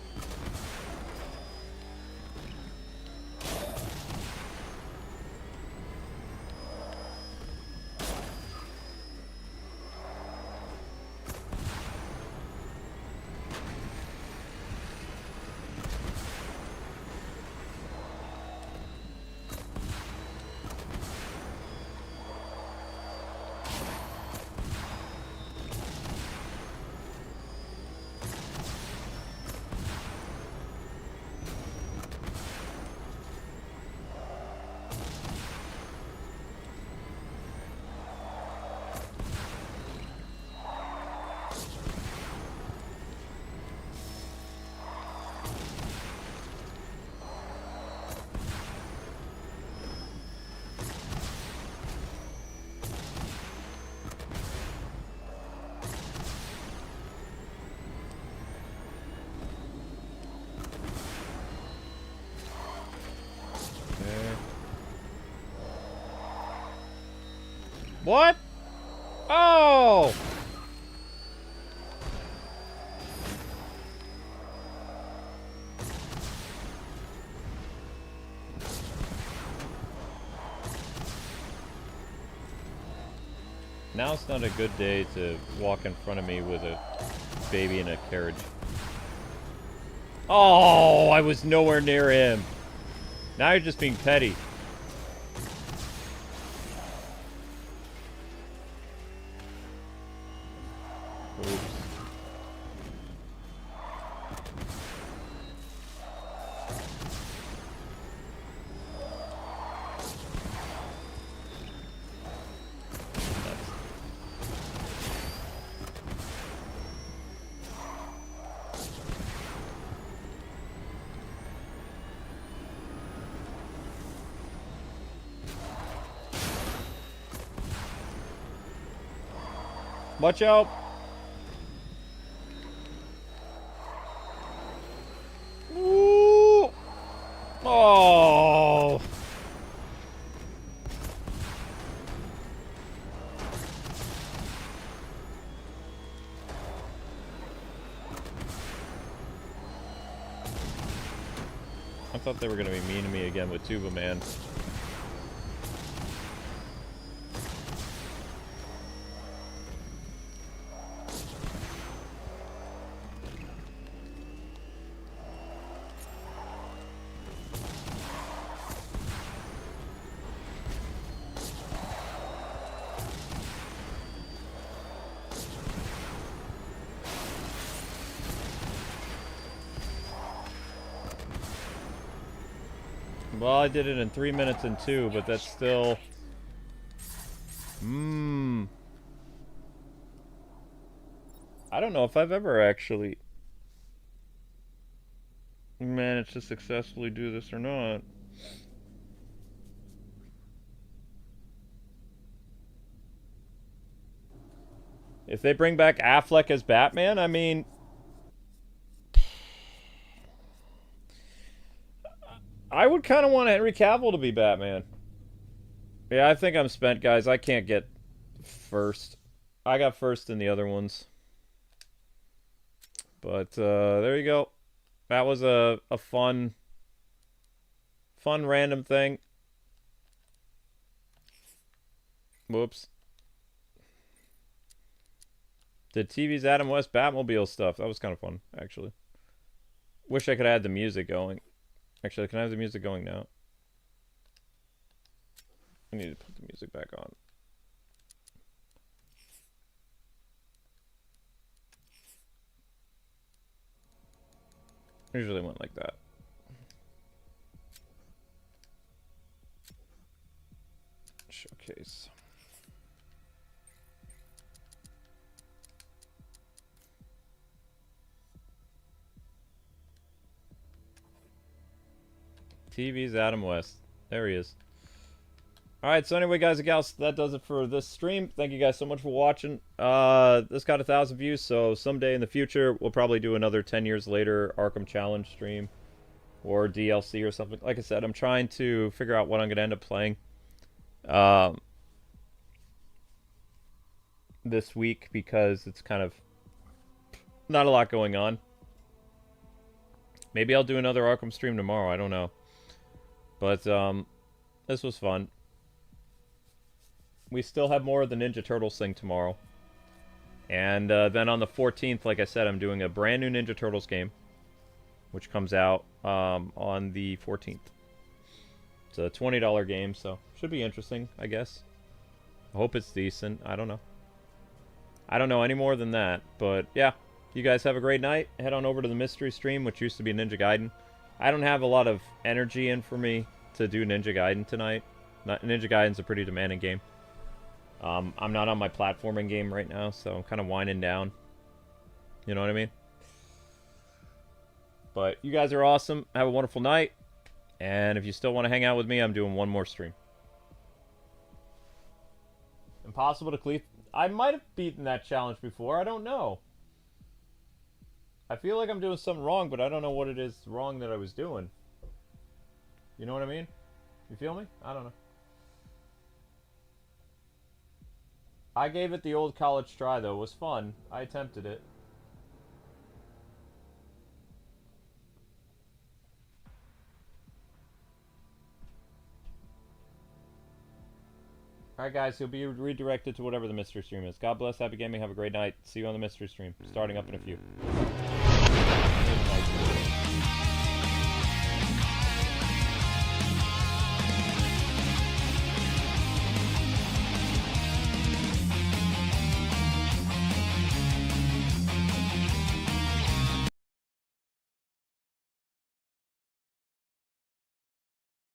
What? Oh! Now it's not a good day to walk in front of me with a baby in a carriage. Oh, I was nowhere near him. Now you're just being petty. Oops. Watch out! Ooh. Oh! I thought they were gonna be mean to me again with Tuba Man. Well, I did it in 3 minutes and 2, but that's still... I don't know if I've ever actually managed to successfully do this or not. If they bring back Affleck as Batman, I mean... I would kind of want Henry Cavill to be Batman. Yeah, I think I'm spent, guys. I can't get first. I got first in the other ones. But, there you go. That was a fun random thing. Whoops. The TV's Adam West Batmobile stuff. That was kind of fun, actually. Wish I could add the music going. Actually, can I have the music going now? I need to put the music back on. Usually went like that. Showcase. TV's Adam West. There he is. Alright, so anyway, guys and gals, that does it for this stream. Thank you guys so much for watching. This got 1,000 views, so someday in the future, we'll probably do another 10 years later Arkham Challenge stream. Or DLC or something. Like I said, I'm trying to figure out what I'm going to end up playing. This week, because it's kind of not a lot going on. Maybe I'll do another Arkham stream tomorrow, I don't know. But, this was fun. We still have more of the Ninja Turtles thing tomorrow. And then on the 14th, like I said, I'm doing a brand new Ninja Turtles game. Which comes out on the 14th. It's a $20 game, so should be interesting, I guess. I hope it's decent. I don't know. I don't know any more than that. But, yeah. You guys have a great night. Head on over to the mystery stream, which used to be Ninja Gaiden. I don't have a lot of energy in for me to do Ninja Gaiden tonight. Ninja Gaiden's a pretty demanding game. I'm not on my platforming game right now, so I'm kind of winding down. You know what I mean? But you guys are awesome. Have a wonderful night. And if you still want to hang out with me, I'm doing one more stream. Impossible to cleave. I might have beaten that challenge before. I don't know. I feel like I'm doing something wrong, but I don't know what it is wrong that I was doing. You know what I mean? You feel me? I don't know. I gave it the old college try, though. It was fun. I attempted it. Alright, guys. He'll be redirected to whatever the mystery stream is. God bless. Happy gaming. Have a great night. See you on the mystery stream. Starting up in a few.